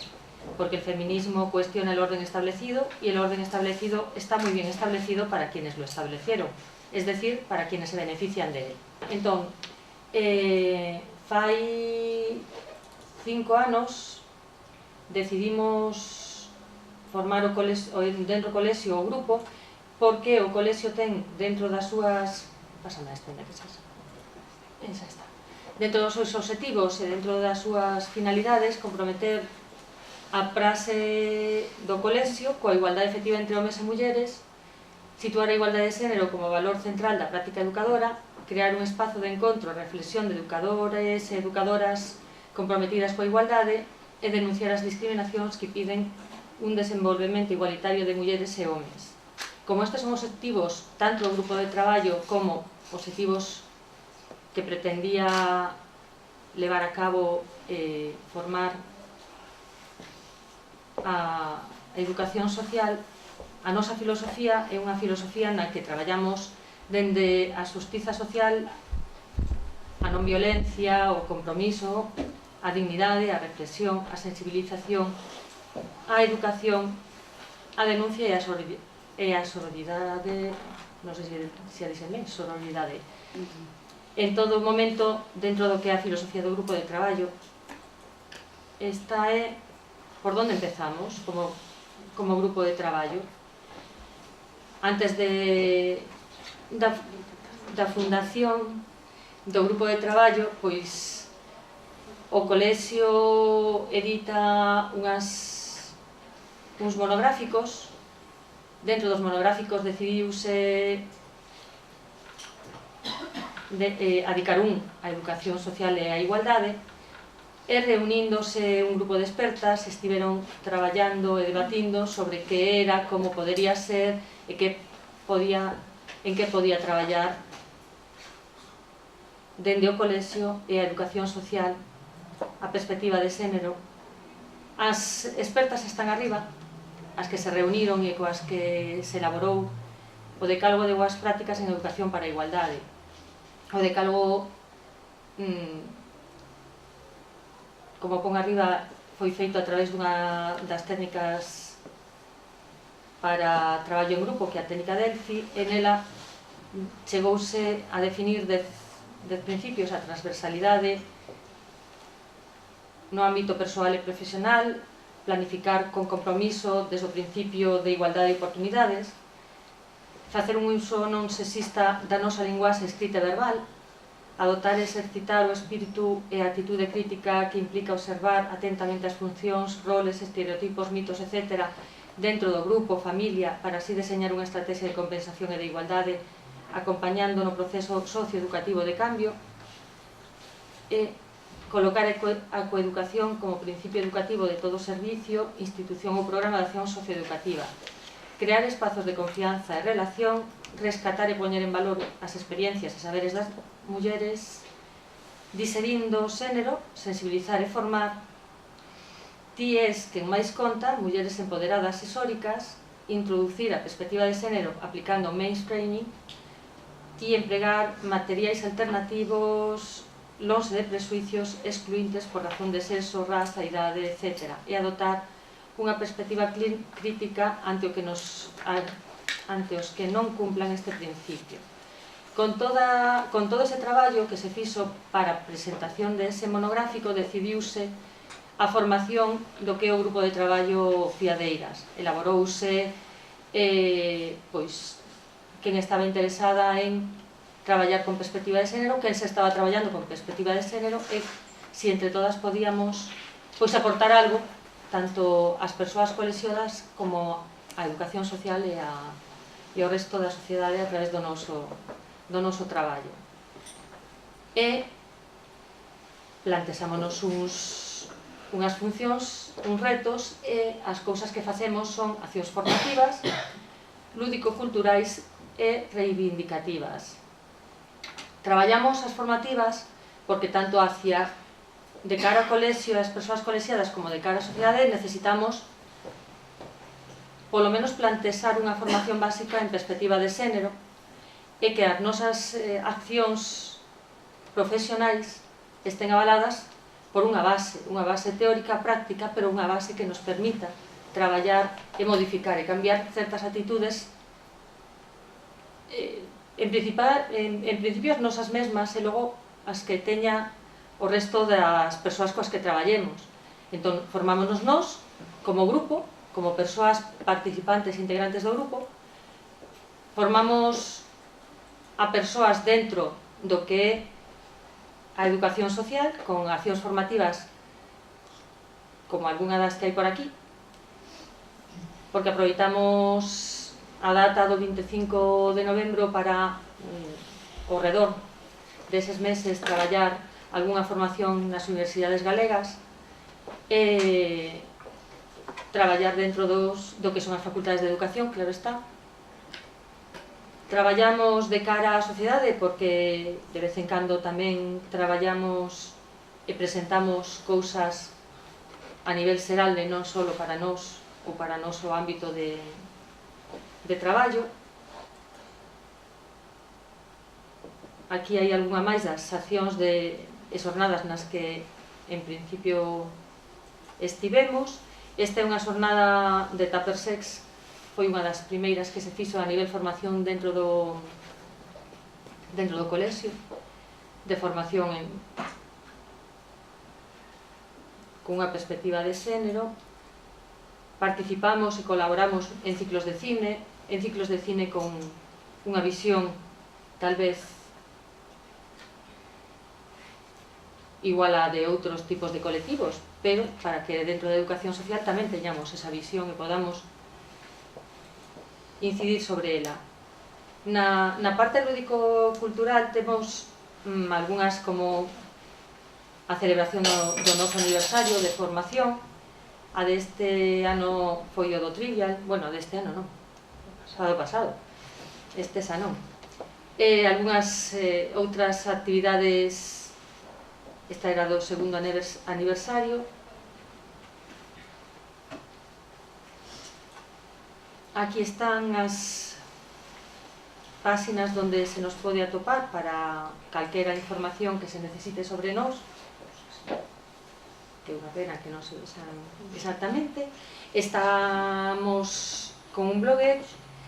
Porque el feminismo cuestiona el orden establecido y el orden establecido está muy bien establecido para quienes lo establecieron, es decir, para quienes se benefician de él. Entón, fai 5 anos decidimos formar dentro do colexio o grupo, porque o colexio ten dentro das súas... Pásame a estenda que xa está. Dentro dos seus obxectivos e dentro das súas finalidades, comprometer a praxe do colexio coa igualdade efectiva entre homes e mulleres, situar a igualdade de xénero como valor central da práctica educadora, crear un espazo de encontro e reflexión de educadores e educadoras comprometidas coa igualdade e denunciar as discriminacións que piden un desenvolvemento igualitario de mulleres e homes. Como estes son obxectivos tanto do grupo de traballo como obxectivos que pretendía levar a cabo formar a educación social, a nosa filosofía é unha filosofía na que traballamos dende a xustiza social, a non violencia, o compromiso, a dignidade, a reflexión, a sensibilización, a educación, a denuncia e a sororidade, non sei se a dixen ben, sororidade. En todo momento, dentro do que é a filosofía do grupo de traballo, esta é por onde empezamos como grupo de traballo. Antes da fundación do grupo de traballo, pois o colexio edita uns monográficos. Dentro dos monográficos decidiuse adicar a educación social e a igualdade, e reuníndose un grupo de expertas estiveron traballando e debatindo sobre que era, como podería ser e en que podía traballar dende o colexio e a educación social a perspectiva de xénero. As expertas están arriba, as que se reuniron e coas que se elaborou o decálogo de boas prácticas en educación para a igualdade. O decálogo, como pon arriba, foi feito a través dunha das técnicas para traballo en grupo, que é a técnica Delphi, e nela chegouse a definir 10 principios: a transversalidade no ámbito persoal e profesional, planificar con compromiso desde o principio de igualdade de oportunidades, facer un uso non sexista da nosa linguaxe escrita e verbal, adotar e exercitar o espírito e a atitude crítica que implica observar atentamente as funcións, roles, estereotipos, mitos, etc. dentro do grupo, familia, para así deseñar unha estrategia de compensación e de igualdade, acompañando no proceso socioeducativo de cambio, e colocar a coeducación como principio educativo de todo servicio, institución ou programa de acción socioeducativa, crear espazos de confianza e relación, rescatar e poñer en valor as experiencias e saberes das mulleres, diserindo o xénero, sensibilizar e formar, ti es quen máis conta, mulleres empoderadas e sóricas, introducir a perspectiva de xénero aplicando mainstreaming, ti empregar materiais alternativos lonxe de presuicios excluintes por razón de sexo, raza, idade, etc. e adotar unha perspectiva crítica ante os que non cumplan este principio. Con todo ese traballo que se fixo para a presentación dese monográfico, decidiuse a formación do que é o grupo de traballo Fiadeiras. Elaborouse quen estaba interesada en traballar con perspectiva de xénero, quen se estaba traballando con perspectiva de xénero, e se entre todas podíamos aportar algo tanto ás persoas colesionadas como á educación social e ao resto da sociedade a través do noso traballo. E planteámonos unhas funcións, uns retos, e as cousas que facemos son accións formativas, lúdico-culturais e reivindicativas. Traballamos as formativas porque tanto hacia de cara ao colexio e as persoas colexiadas como de cara á sociedade necesitamos polo menos plantear unha formación básica en perspectiva de xénero e que as nosas accións profesionais estén avaladas por unha base teórica práctica, pero unha base que nos permita traballar e modificar e cambiar certas actitudes en principio as nosas mesmas e logo as que teña o resto das persoas coas que traballemos. Entón, formámonos nós, como grupo, como persoas participantes e integrantes do grupo, formamos a persoas dentro do que é a educación social, con accións formativas como algunha das que hai por aquí, porque aproveitamos a data do 25 de novembro para, ao redor deses meses, traballar algunha formación nas universidades galegas e traballar dentro do que son as facultades de educación, claro está. Traballamos de cara á sociedade porque de vez en cando tamén traballamos e presentamos cousas a nivel xeral e non só para nós ou para o noso ámbito de traballo. Aquí hai algunha máis das accións e xornadas nas que en principio estivemos. Esta é unha xornada de Tupper Sex, foi unha das primeiras que se fixo a nivel formación dentro do colexio, de formación con unha perspectiva de xénero. Participamos e colaboramos en ciclos de cine con unha visión tal vez igual a de outros tipos de colectivos, pero para que dentro da educación social tamén teñamos esa visión e podamos incidir sobre ela. Na parte lúdico-cultural temos algunhas como a celebración do noso aniversario de formación. A deste ano foi o do Trivial, bueno, deste ano non, pasado, este xa non. E algunhas outras actividades. Esta era do segundo aniversario. Aquí están páxinas donde se nos pode atopar para calquera información que se necesite sobre nós, que é unha pena que non se vexan exactamente. Estamos con un blog,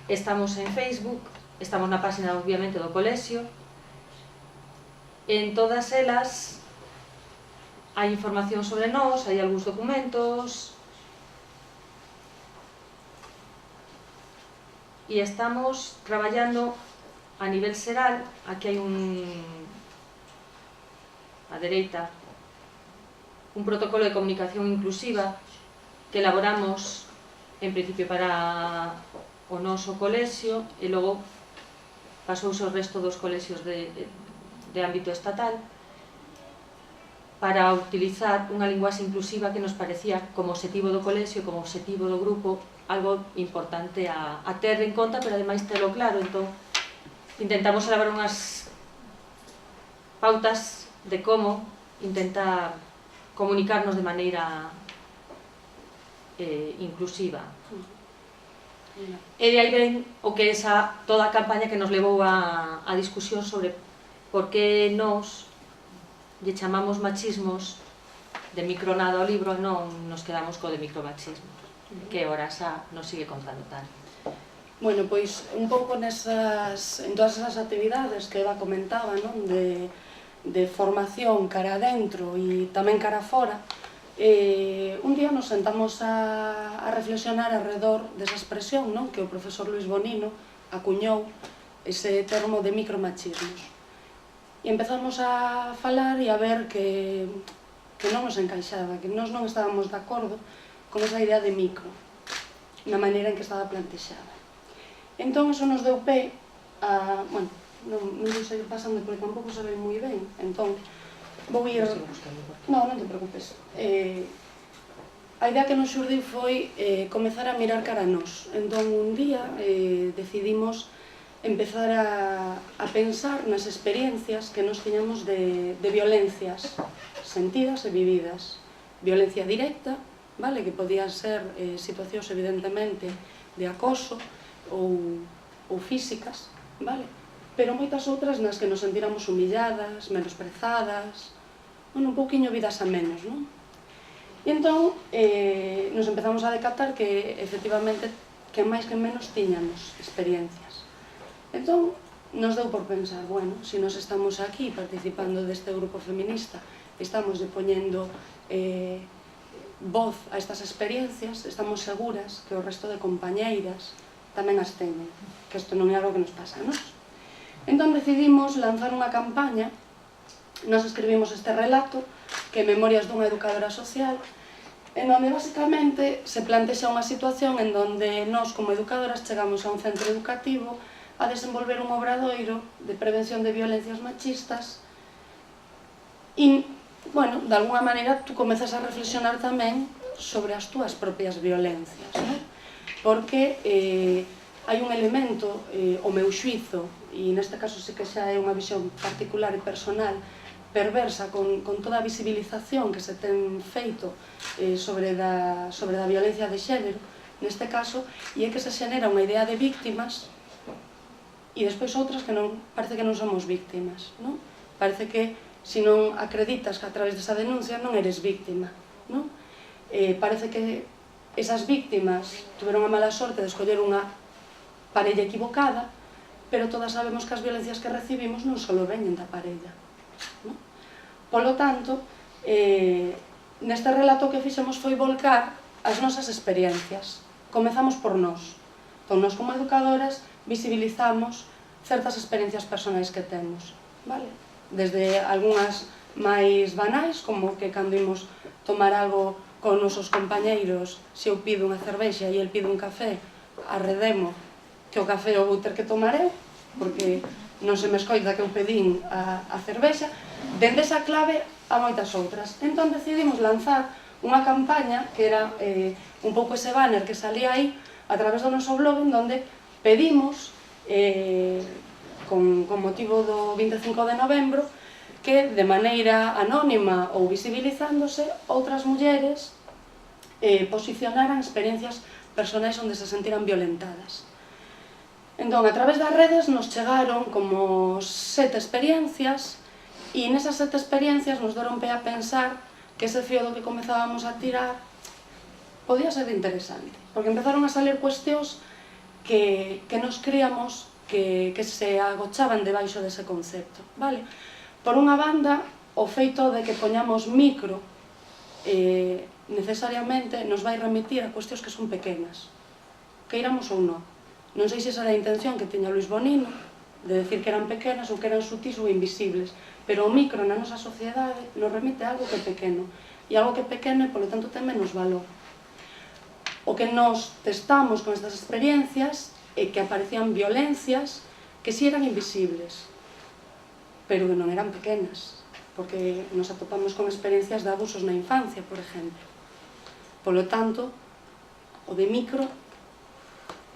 estamos en Facebook, estamos na páxina obviamente do colexio. En todas elas hai información sobre nós, hai algúns documentos, e estamos traballando a nivel xeral. Aquí hai a dereita un protocolo de comunicación inclusiva que elaboramos en principio para o noso colexio e logo pasouse ao resto dos colexios de ámbito estatal para utilizar unha linguaxe inclusiva que nos parecía como obxectivo do colexio, como obxectivo do grupo, algo importante a ter en conta, pero ademais terlo claro. Entón, intentamos elaborar unhas pautas de como intentar comunicarnos de maneira inclusiva. E de aí ven o que é toda a campaña que nos levou a discusión sobre por que nós lle chamamos machismos de micronada ao libro e non nos quedamos co de micromachismo, que ora xa nos sigue contando tal. Bueno, pois un pouco en todas esas actividades que Eva comentaba, non? De formación cara adentro e tamén cara fora, un día nos sentamos a reflexionar alrededor desa expresión, non? Que o profesor Luis Bonino acuñou, ese termo de micromachismos. E empezamos a falar e a ver que non nos encaixaba, que nós non estábamos de acordo con esa idea de micro, na maneira en que estaba plantexada. Entón, eso nos deu pé a... Bueno, non vou seguir pasando porque tampouco se ve moi ben, entón vou ir... Non te preocupes. A idea que nos xurdiu foi comezar a mirar cara a nós. Entón, un día decidimos empezar a pensar nas experiencias que nos tiñamos de violencias sentidas e vividas. Violencia directa, vale, que podían ser situacións evidentemente de acoso ou físicas, vale, pero moitas outras nas que nos sentiramos humilladas, menosprezadas, bueno, un pouquiño vidas a menos, non? E entón nos empezamos a decatar que efectivamente que máis que menos tiñamos experiencias. Entón nos deu por pensar, bueno, se nos estamos aquí participando deste grupo feminista, estamos poñendo voz a estas experiencias, estamos seguras que o resto de compañeiras tamén as teñen, que isto non é algo que nos pasa a nós. Entón decidimos lanzar unha campaña, nos escribimos este relato, que é Memorias dunha educadora social, en onde basicamente se plantexa unha situación en onde nós como educadoras chegamos a un centro educativo a desenvolver un obradoiro de prevención de violencias machistas e, bueno, de alguna maneira tú comezas a reflexionar tamén sobre as túas propias violencias, non? Porque hai un elemento, o meu xuizo, e neste caso sí que xa é unha visión particular e personal, perversa con toda a visibilización que se ten feito sobre a violencia de xénero, neste caso, e é que se xenera unha idea de víctimas e despois outras que parece que non somos víctimas, non? Parece que se non acreditas que a través desa denuncia non eres víctima, non? Parece que esas víctimas tuveron a mala sorte de escoller unha parella equivocada, pero todas sabemos que as violencias que recibimos non só veñen da parella, non? Polo tanto, neste relato que fixemos foi volcar as nosas experiencias. Comezamos por nós. Entón, nós como educadoras visibilizamos certas experiencias personais que temos, vale? Desde algunhas máis banais, como que cando imos tomar algo con nosos compañeiros, se eu pido unha cervexa e el pide un café, arredemo que o café o vou ter que tomar eu, porque non se me escoita que eu pedín a cervexa, dende esa clave a moitas outras. Entón decidimos lanzar unha campaña que era un pouco ese banner que salía aí a través do noso blog, en donde pedimos, con motivo do 25 de novembro, que de maneira anónima ou visibilizándose outras mulleres posicionaran experiencias personais onde se sentiran violentadas. Entón, a través das redes nos chegaron como 7 experiencias e nesas 7 experiencias nos deron pé a pensar que ese fío do que comezábamos a tirar podía ser interesante, porque empezaron a salir cuestións que nos creíamos que se agochaban debaixo dese concepto, vale? Por unha banda, o feito de que poñamos micro necesariamente nos vai remitir a cuestións que son pequenas, queiramos ou non. Non sei se esa era a intención que tiña Luis Bonino, de decir que eran pequenas ou que eran sutís ou invisibles, pero o micro na nosa sociedade nos remite a algo que é pequeno, e algo que é pequeno e, polo tanto, ten menos valor. O que nos testamos con estas experiencias é que aparecían violencias que si eran invisibles, pero que non eran pequenas, porque nos atopamos con experiencias de abusos na infancia, por exemplo. Polo tanto, o de micro,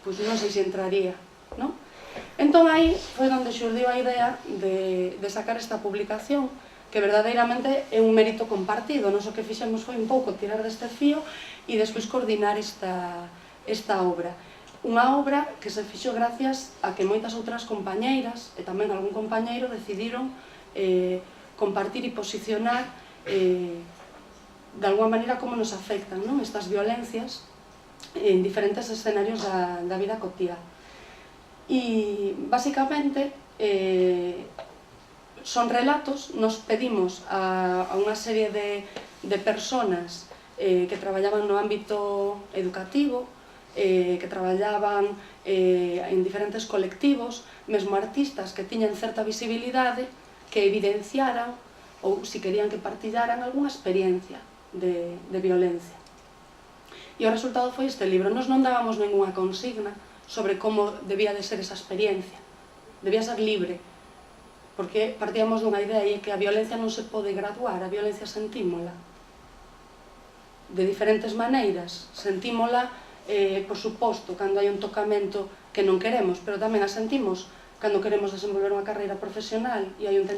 pois non sei se entraría, non? Entón aí foi onde xurdiu a idea de sacar esta publicación, que verdadeiramente é un mérito compartido. Nos o que fixemos foi un pouco tirar deste fío e despois coordinar esta obra. Unha obra que se fixo gracias a que moitas outras compañeiras e tamén algún compañeiro decidiron compartir e posicionar de alguma maneira como nos afectan estas violencias en diferentes escenarios da vida cotiá. E, basicamente, son relatos, nos pedimos a unha serie de personas que traballaban no ámbito educativo, que traballaban en diferentes colectivos, mesmo artistas que tiñan certa visibilidade, que evidenciaran, ou si querían que partillaran, algunha experiencia de violencia. E o resultado foi este libro. Nos non dábamos ninguna consigna sobre como debía de ser esa experiencia. Debía ser libre, porque partíamos dunha idea e que a violencia non se pode graduar, a violencia sentímola de diferentes maneiras. Sentímola, por suposto, cando hai un tocamento que non queremos, pero tamén a sentimos cando queremos desenvolver unha carreira profesional e hai un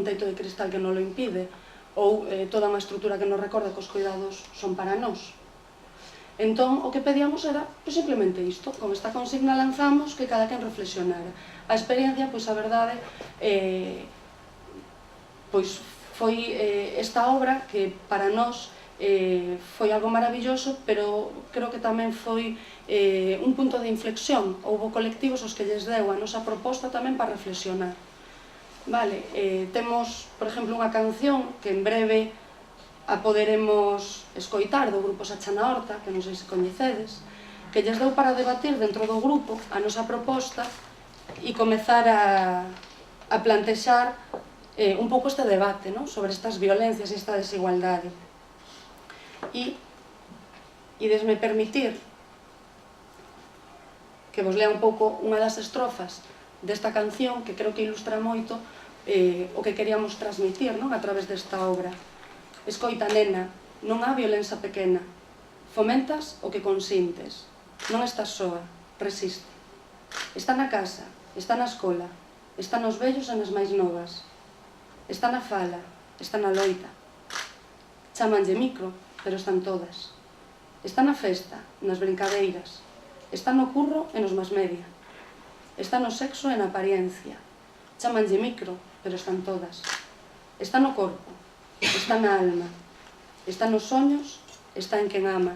teito de cristal que non lo impide, ou toda unha estrutura que nos recorda que os cuidados son para nós. Entón, o que pedíamos era simplemente isto, con esta consigna lanzamos que cada quen reflexionara. A experiencia, pois a verdade, pois foi esta obra que para nós foi algo maravilloso, pero creo que tamén foi un punto de inflexión. Houbo colectivos aos que lles deu a nosa proposta tamén para reflexionar. Vale, temos, por exemplo, unha canción que en breve a poderemos escoitar do grupo Sacha na Horta, que non sei se coñecedes, que lles deu para debatir dentro do grupo a nosa proposta e comezar a plantexar un pouco este debate sobre estas violencias e esta desigualdade. E desme permitir que vos lea un pouco unha das estrofas desta canción, que creo que ilustra moito o que queríamos transmitir a través desta obra. Escoita, nena, non há violenza pequena. Fomentas o que consintes. Non estás soa, resiste. Está na casa, está na escola, está nos vellos e nas máis novas. Está na fala, está na loita. Chámanlle micro, pero están todas. Está na festa, nas brincadeiras. Está no curro e nos más media. Está no sexo e na apariencia. Chámanlle micro, pero están todas. Está no corpo, está na alma, está nos soños, está en quen ama,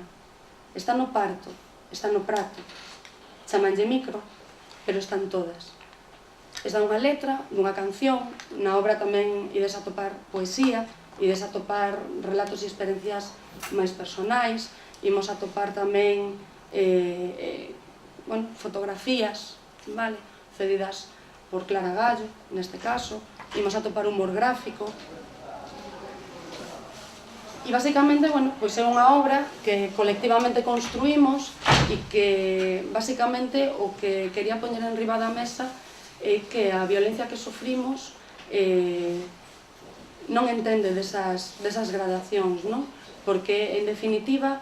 está no parto, está no prato. Chámanlle micro, pero están todas. Esta é unha letra dunha canción. Na obra tamén ides atopar poesía, ides atopar relatos e experiencias máis personais, imos atopar tamén fotografías cedidas por Clara Gallo, neste caso, imos atopar humor gráfico. E basicamente, pois é unha obra que colectivamente construímos e que basicamente o que quería poñer en riba da mesa é que a violencia que sofrimos non entende desas gradacións, porque, en definitiva,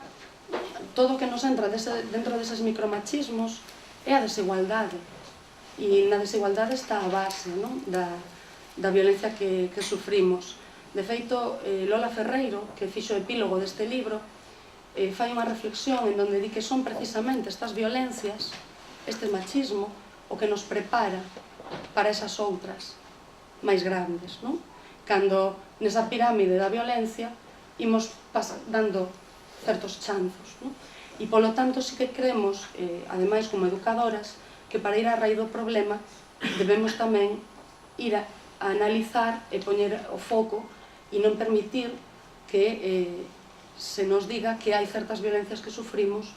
todo o que nos entra dentro deses micromachismos é a desigualdade, e na desigualdade está a base da violencia que sufrimos. De feito, Lola Ferreiro, que fixo o epílogo deste libro, fai unha reflexión en donde di que son precisamente estas violencias, este machismo, o que nos prepara para esas outras máis grandes, non? Cando nesa pirámide da violencia imos dando certos chanzos, non? E polo tanto sí que creemos, ademais como educadoras, que para ir á raíz do problema debemos tamén ir a analizar e poñer o foco e non permitir que se nos diga que hai certas violencias que sufrimos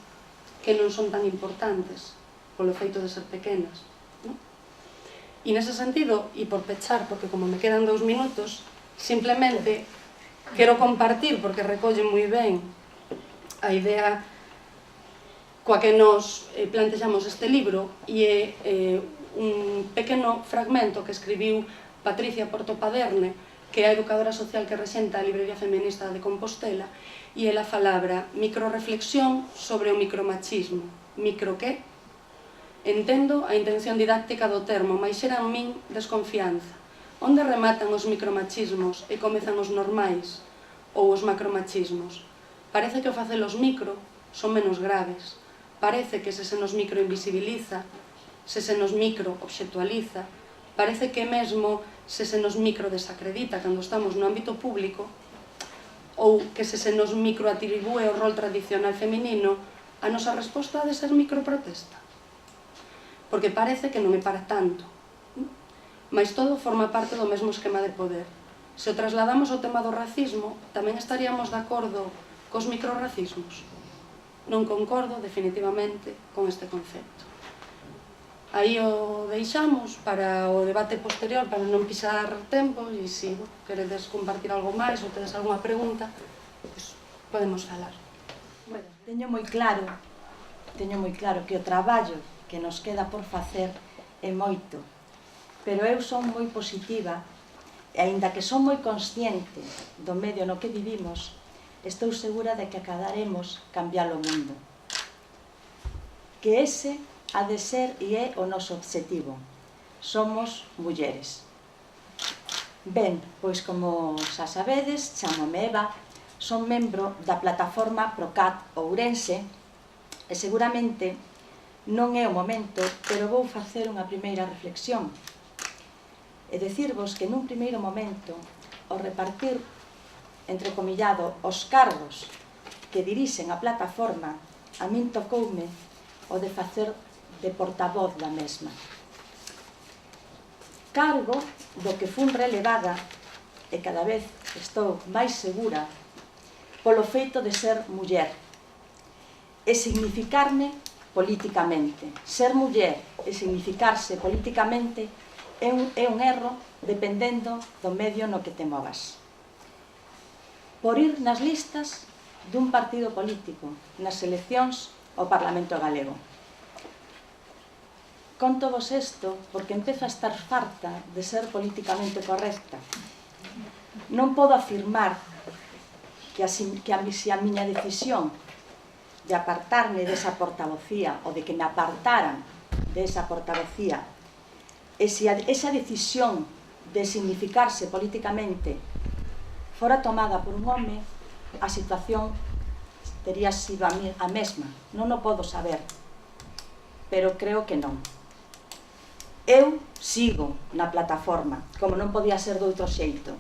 que non son tan importantes polo feito de ser pequenas, non? E nese sentido, e por pechar, porque como me quedan 2 minutos, simplemente quero compartir, porque recolle moi ben a idea coa que nos plantexamos este libro, e é un pequeno fragmento que escribiu Patricia Portopaderne, que é a educadora social que rexenta a Librería Feminista de Compostela, e ela falabra microreflexión sobre o micromachismo. Micro que? Entendo a intención didáctica do termo, mais xera en min desconfianza. Onde rematan os micromachismos e comezan os normais ou os macromachismos? Parece que ao facelos micro son menos graves. Parece que se nos micro invisibiliza, se nos micro obxectualiza, parece que mesmo se nos micro desacredita cando estamos no ámbito público, ou que se nos micro atribúe o rol tradicional feminino, a nosa resposta ha de ser microprotesta. Porque parece que non é para tanto. Mais todo forma parte do mesmo esquema de poder. Se o trasladamos ao tema do racismo, tamén estaríamos de acordo cos microracismos. Non concordo definitivamente con este concepto. Aí o deixamos para o debate posterior, para non pisar tempo, e se queredes compartir algo máis ou tedes algunha pregunta, pues podemos falar. Bueno, teño moi claro que o traballo que nos queda por facer é moito, pero eu son moi positiva e aínda que son moi consciente do medio no que vivimos, estou segura de que acadaremos cambiar o mundo. Que ese ha de ser e é o noso obxectivo. Somos mulleres. Ben, pois como xa sabedes, chámome Eva, son membro da plataforma Procat Ourense e seguramente non é o momento, pero vou facer unha primeira reflexión e dicirvos que nun primeiro momento ao repartir entrecomillado os cargos que dirixen a plataforma, a min tocoume o de facer de portavoz da mesma. Cargo do que fun relevada e cada vez estou máis segura polo feito de ser muller e significarme políticamente. Ser muller e significarse políticamente é un erro dependendo do medio no que te movas. Por ir nas listas dun partido político nas eleccións ao Parlamento Galego. Contovos isto porque empezo a estar farta de ser políticamente correcta. Non podo afirmar que a miña decisión de apartarme desa portavocía ou de que me apartaran desa portavocía e se esa decisión de significarse políticamente fora tomada por un home, a situación teria sido a mesma. Non o podo saber, pero creo que non. Eu sigo na plataforma, como non podía ser de outro xeito,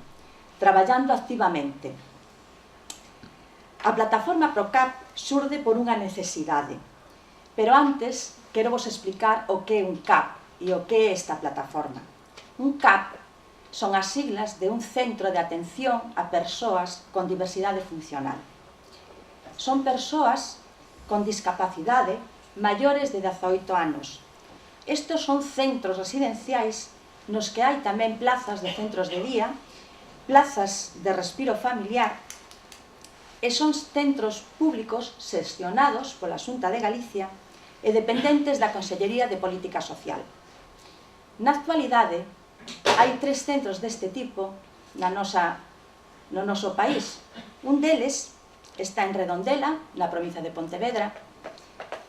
traballando activamente. A plataforma Procap xurde por unha necesidade, pero antes quero vos explicar o que é un CAP e o que é esta plataforma. Un CAP son as siglas de un centro de atención a persoas con diversidade funcional. Son persoas con discapacidade maiores de 18 anos. Estes son centros residenciais nos que hai tamén plazas de centros de día, plazas de respiro familiar, e son centros públicos xestionados pola Xunta de Galicia e dependentes da Consellería de Política Social. Na actualidade, hai 3 centros deste tipo no noso país. Un deles está en Redondela, na provincia de Pontevedra,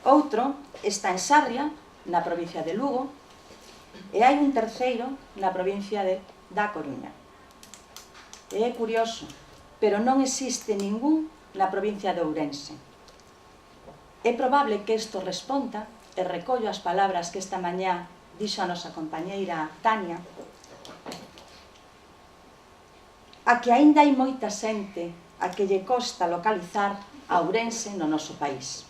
outro está en Sarria, na provincia de Lugo, e hai un terceiro na provincia da Coruña. E é curioso, pero non existe ningún na provincia de Ourense. É probable que isto responda, e recollo as palabras que esta mañá dixo a nosa compañeira Tania, a que aínda hai moita xente a que lle costa localizar a Ourense no noso país.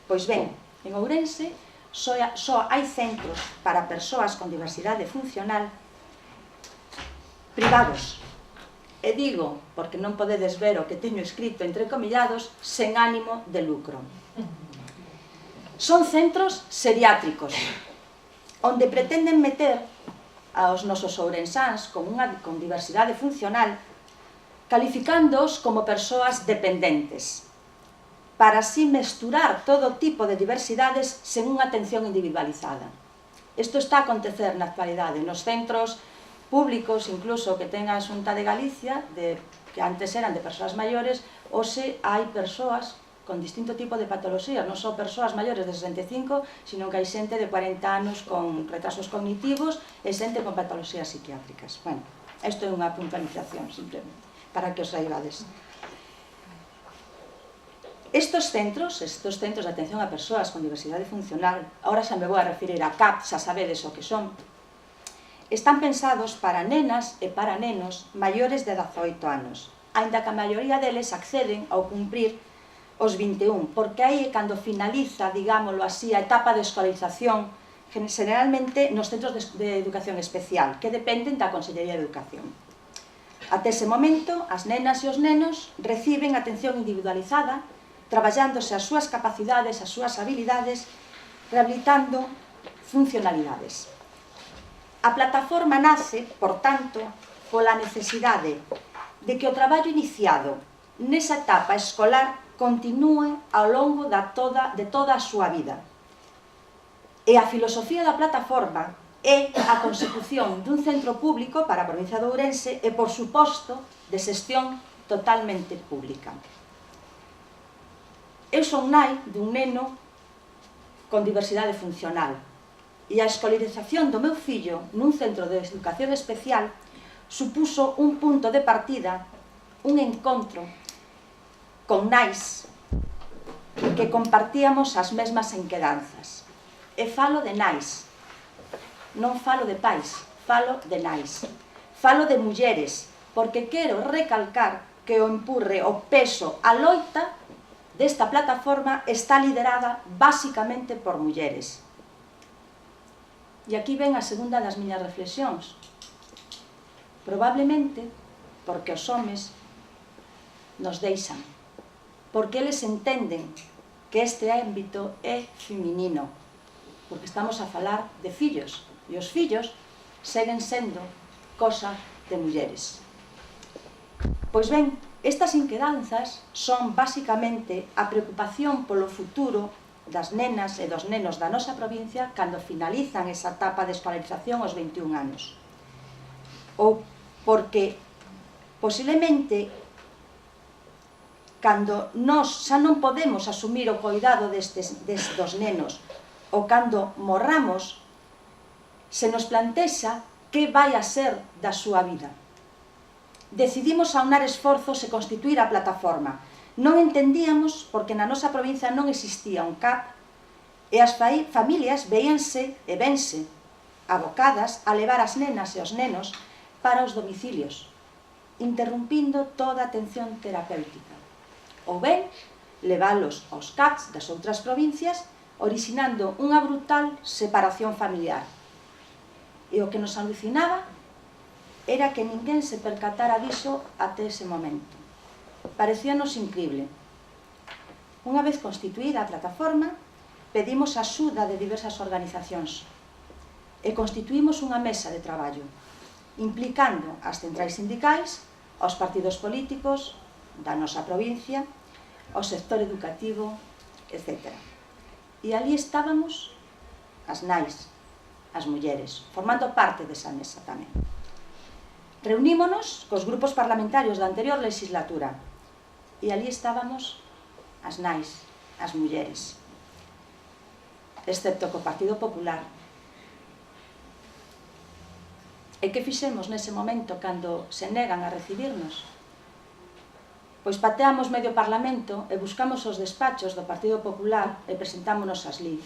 Pois ben, en Ourense só hai centros para persoas con diversidade funcional privados. E digo, porque non podedes ver o que teño escrito entre comillados, sen ánimo de lucro. Son centros seriátricos, onde pretenden meter aos nosos ourensáns con diversidade funcional, calificándoos como persoas dependentes, para así mesturar todo tipo de diversidades sen unha atención individualizada. Isto está a acontecer na actualidade nos centros públicos, incluso que ten a Xunta de Galicia, que antes eran de persoas maiores, hoxe hai persoas con distinto tipo de patoloxías, non só persoas maiores de 65, sino que hai xente de 40 anos con retrasos cognitivos e xente con patoloxías psiquiátricas. Bueno, isto é unha puntualización, simplemente, para que os saibades. Estos centros de atención a persoas con diversidade funcional, ahora xa me vou a referir a CAP, xa sabedes o que son, están pensados para nenas e para nenos maiores de 18 anos, aínda que a maioría deles acceden ao cumprir os 21, porque aí é cando finaliza, digámoslo así, a etapa de escolarización, generalmente nos centros de educación especial, que dependen da Consellería de Educación. Até ese momento, as nenas e os nenos reciben atención individualizada, traballándose as súas capacidades, as súas habilidades, rehabilitando funcionalidades. A plataforma nace, por tanto, pola necesidade de que o traballo iniciado nesa etapa escolar continúe ao longo de toda a súa vida. E a filosofía da plataforma é a consecución dun centro público para a provincia de Ourense e, por suposto, de xestión totalmente pública. Eu son nai dun neno con diversidade funcional e a escolarización do meu fillo nun centro de educación especial supuso un punto de partida, un encontro con nais que compartíamos as mesmas inquedanzas. E falo de nais, non falo de pais, falo de nais. Falo de mulleres, porque quero recalcar que o empurre, o peso, a loita desta plataforma está liderada basicamente por mulleres. E aquí ven a segunda das miñas reflexións. Probablemente porque os homes nos deixan, porque eles entenden que este ámbito é feminino, porque estamos a falar de fillos, e os fillos seguen sendo cosa de mulleres. Pois ben, estas inquedanzas son basicamente a preocupación polo futuro das nenas e dos nenos da nosa provincia cando finalizan esa etapa de escolarización aos 21 anos. Ou porque posiblemente cando nós xa non podemos asumir o cuidado dos nenos ou cando morramos, se nos plantexa que vai a ser da súa vida. Decidimos aunar esforzos e constituir a plataforma. Non entendíamos porque na nosa provincia non existía un CAP e as familias veíanse e vense abocadas a levar as nenas e os nenos para os domicilios, interrumpindo toda a atención terapéutica. Ou ben, leválos aos CAPs das outras provincias, orixinando unha brutal separación familiar. E o que nos alucinaba era que ninguén se percatara diso até ese momento. Parecíanos incrible. Unha vez constituída a plataforma, pedimos a axuda de diversas organizacións e constituímos unha mesa de traballo, implicando as centrais sindicais, aos partidos políticos da nosa provincia, ao sector educativo, etc. E ali estábamos as nais, as mulleres, formando parte desa mesa tamén. Reunímonos cos grupos parlamentarios da anterior legislatura e ali estábamos as nais, as mulleres, excepto co Partido Popular. E que fixemos nese momento cando se negan a recibirnos? Pois pateamos medio parlamento e buscamos os despachos do Partido Popular e presentámonos ali,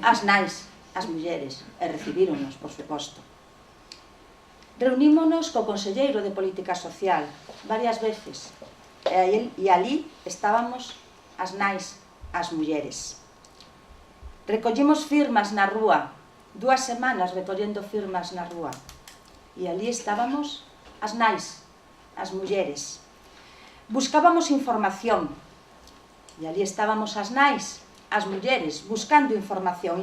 as nais, as mulleres, e recibíronos, por suposto. Reunímonos co conselleiro de Política Social varias veces, e ali estábamos as nais, as mulleres. Recollimos firmas na rúa, 2 semanas recollendo firmas na rúa, e ali estábamos as nais, as mulleres. Buscábamos información, e ali estábamos as nais, as mulleres, buscando información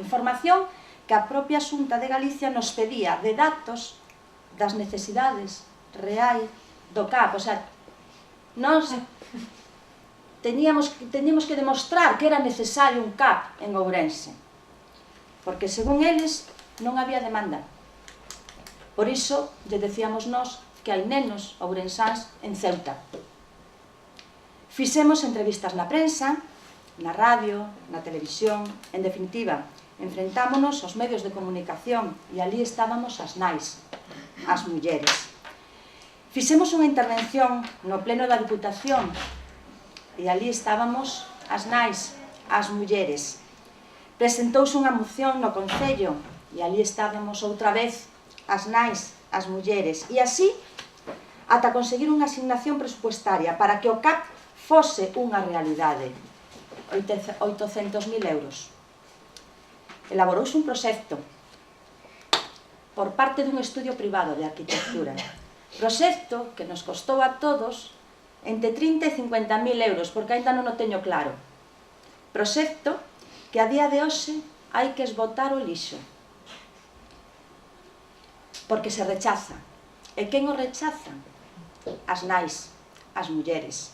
que a propia Xunta de Galicia nos pedía de datos das necesidades reais do CAP. O sea, nós teníamos que demostrar que era necesario un CAP en Ourense, porque según eles non había demanda. Por iso lle decíamos nós que hai nenos ourensáns en Ceuta. Fixemos entrevistas na prensa, na radio, na televisión, en definitiva, enfrentámonos aos medios de comunicación e ali estábamos as nais, as mulleres. Fixemos unha intervención no pleno da Diputación e ali estábamos as nais, as mulleres. Presentouse unha moción no Concello e ali estábamos outra vez as nais, as mulleres. E así, ata conseguir unha asignación presupuestaria para que o CAP fose unha realidade. 800.000 euros. Elaborouse un proxecto por parte dun estudio privado de arquitectura. Proxecto que nos costou a todos entre 30 e 50.000 euros, porque ainda non o teño claro. Proxecto que a día de hoxe hai que esbotar o lixo, porque se rechaza. E quen o rechaza? As nais, as mulleres.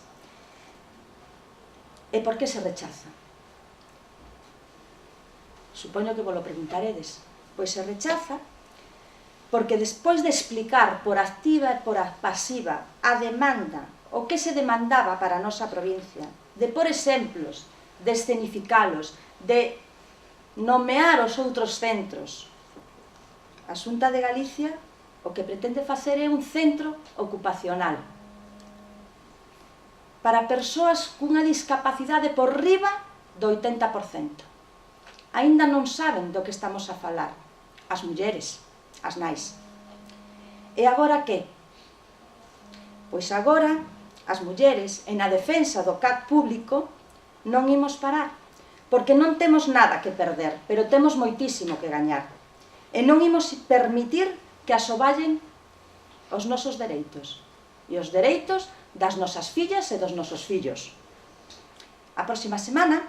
E por que se rechaza? Supoño que vos lo preguntaredes. Pois se rechaza porque despois de explicar por activa e por pasiva a demanda, o que se demandaba para a nosa provincia, de por exemplos, de escenificalos, de nomear os outros centros, a Xunta de Galicia o que pretende facer é un centro ocupacional para persoas cunha discapacidade por riba do 80%. Aínda non saben do que estamos a falar, as mulleres, as nais. E agora que? Pois agora, as mulleres, en a defensa do CAP público, non imos parar, porque non temos nada que perder, pero temos moitísimo que gañar. E non imos permitir que asoballen os nosos dereitos, e os dereitos das nosas fillas e dos nosos fillos. A próxima semana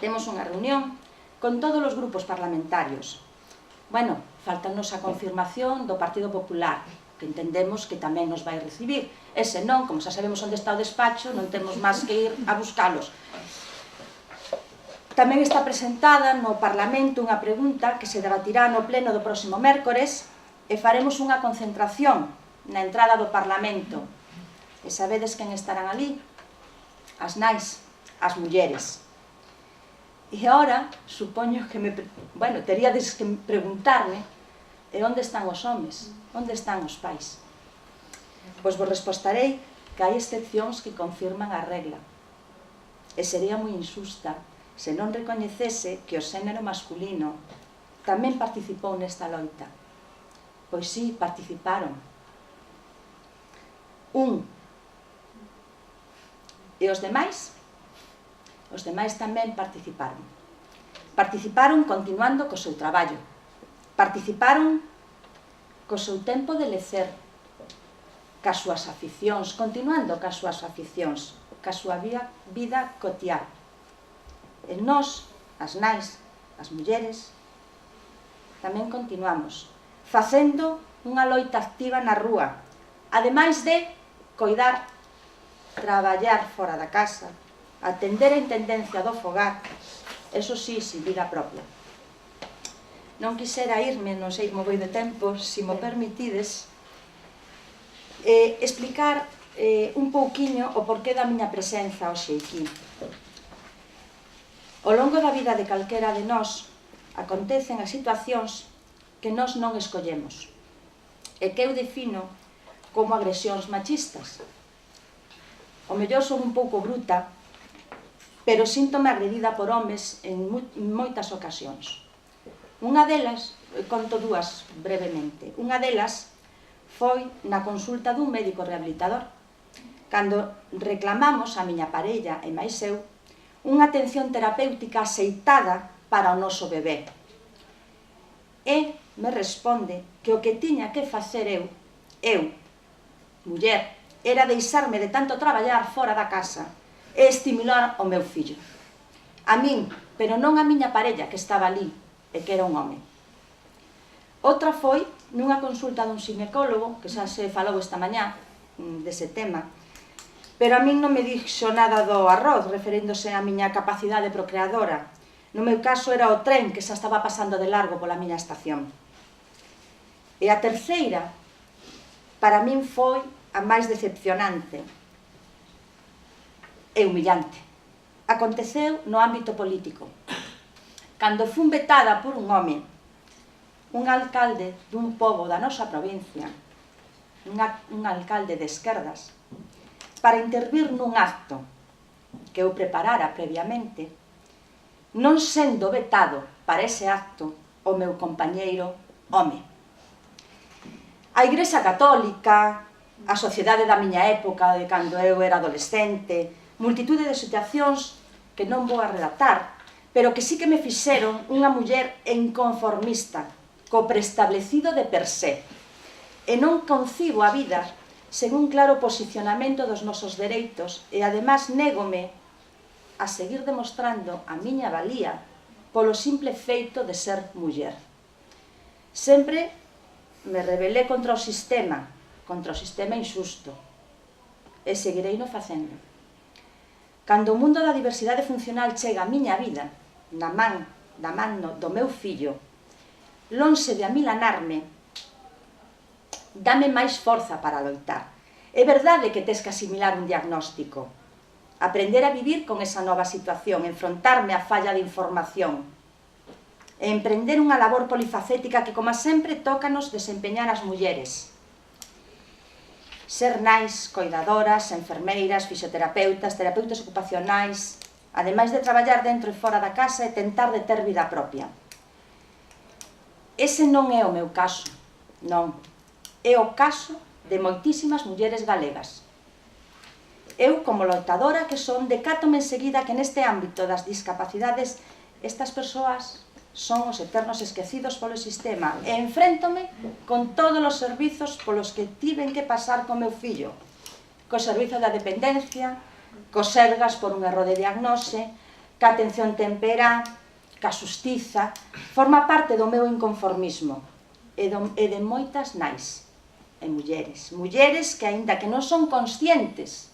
temos unha reunión con todos os grupos parlamentarios. Bueno, faltanos a confirmación do Partido Popular, que entendemos que tamén nos vai recibir. E se non, como xa sabemos onde está o despacho, non temos máis que ir a buscalos. Tamén está presentada no Parlamento unha pregunta que se debatirá no pleno do próximo mércores e faremos unha concentración na entrada do Parlamento. E sabedes quen estarán ali? As nais, as mulleres. E agora, supoño que teríades que preguntarme e onde están os homes, onde están os pais. Pois vos respostarei que hai excepcións que confirman a regla. E sería moi injusta se non recoñecese que o xénero masculino tamén participou nesta loita. Pois sí, participaron. E os demais? Os demais tamén participaron. Participaron continuando co seu traballo. Participaron co seu tempo de lecer, cas súas aficións, continuando cas súas aficións, cas súa vida cotiá. E nós, as nais, as mulleres, tamén continuamos facendo unha loita activa na rúa, ademais de coidar, traballar fora da casa, atender a intendencia do fogar, eso sí, sin vida propia. Non quixera irme, non sei como voi de tempo, se mo permitides, explicar un pouquiño o porqué da miña presenza hoxe aquí. Ao longo da vida de calquera de nós acontecen as situacións que nós non escollemos e que eu defino como agresións machistas. O mellor son un pouco bruta, pero síntome agredida por homes en moitas ocasións. Unha delas, conto dúas brevemente, unha delas foi na consulta dun médico rehabilitador, cando reclamamos a miña parella e máis eu unha atención terapéutica aceitada para o noso bebé. E me responde que o que tiña que facer eu, muller, era deixarme de tanto traballar fora da casa e estimular o meu fillo. A min, pero non a miña parella que estaba ali e que era un home. Outra foi nunha consulta dun ginecólogo, que xa se falou esta mañá dese tema, pero a min non me dixo nada do arroz, referéndose á miña capacidade procreadora. No meu caso era o tren que xa estaba pasando de largo pola miña estación. E a terceira, para min foi a máis decepcionante e humillante. Aconteceu no ámbito político. Cando fun vetada por un home, un alcalde dun pobo da nosa provincia, un alcalde de esquerdas, para intervir nun acto que eu preparara previamente, non sendo vetado para ese acto o meu compañeiro home. A Igrexa Católica, a sociedade da miña época, de cando eu era adolescente, multitude de situacións que non vou a relatar, pero que sí que me fixeron unha muller inconformista, co preestablecido de per se, e non concibo a vida sen un claro posicionamento dos nosos dereitos e, además, négome a seguir demostrando a miña valía polo simple feito de ser muller. Sempre me rebelé contra o sistema injusto, e seguirei no facendo. Cando o mundo da diversidade funcional chega a miña vida, da man do meu fillo, lonxe de amilanarme, dame máis forza para loitar. É verdade que tes que asimilar un diagnóstico, aprender a vivir con esa nova situación, enfrontarme á falla de información, e emprender unha labor polifacética que, como sempre, tócanos desempeñar as mulleres. Ser nais, coidadoras, enfermeiras, fisioterapeutas, terapeutas ocupacionais, ademais de traballar dentro e fora da casa e tentar de ter vida propia. Ese non é o meu caso, non. É o caso de moitísimas mulleres galegas. Eu, como loitadora que son, decátome enseguida que neste ámbito das discapacidades estas persoas son os eternos esquecidos polo sistema e enfréntome con todos os servizos polos que tiven que pasar co meu fillo, co servizo da dependencia, cos sergas por un erro de diagnose, ca atención temperá, ca xustiza, forma parte do meu inconformismo e de moitas nais e mulleres que, aínda que non son conscientes,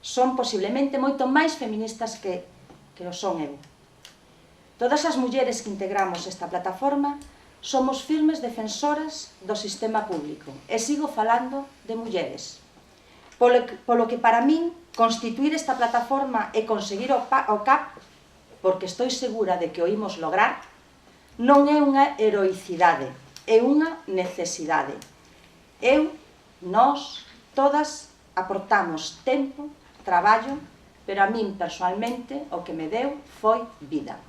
son posiblemente moito máis feministas que o son eu. Todas as mulleres que integramos esta plataforma somos firmes defensoras do sistema público e sigo falando de mulleres. Polo que para min constituir esta plataforma e conseguir o CAP, porque estou segura de que o imos lograr, non é unha heroicidade, é unha necesidade. Eu, nós, todas aportamos tempo, traballo, pero a min, persoalmente, o que me deu foi vida.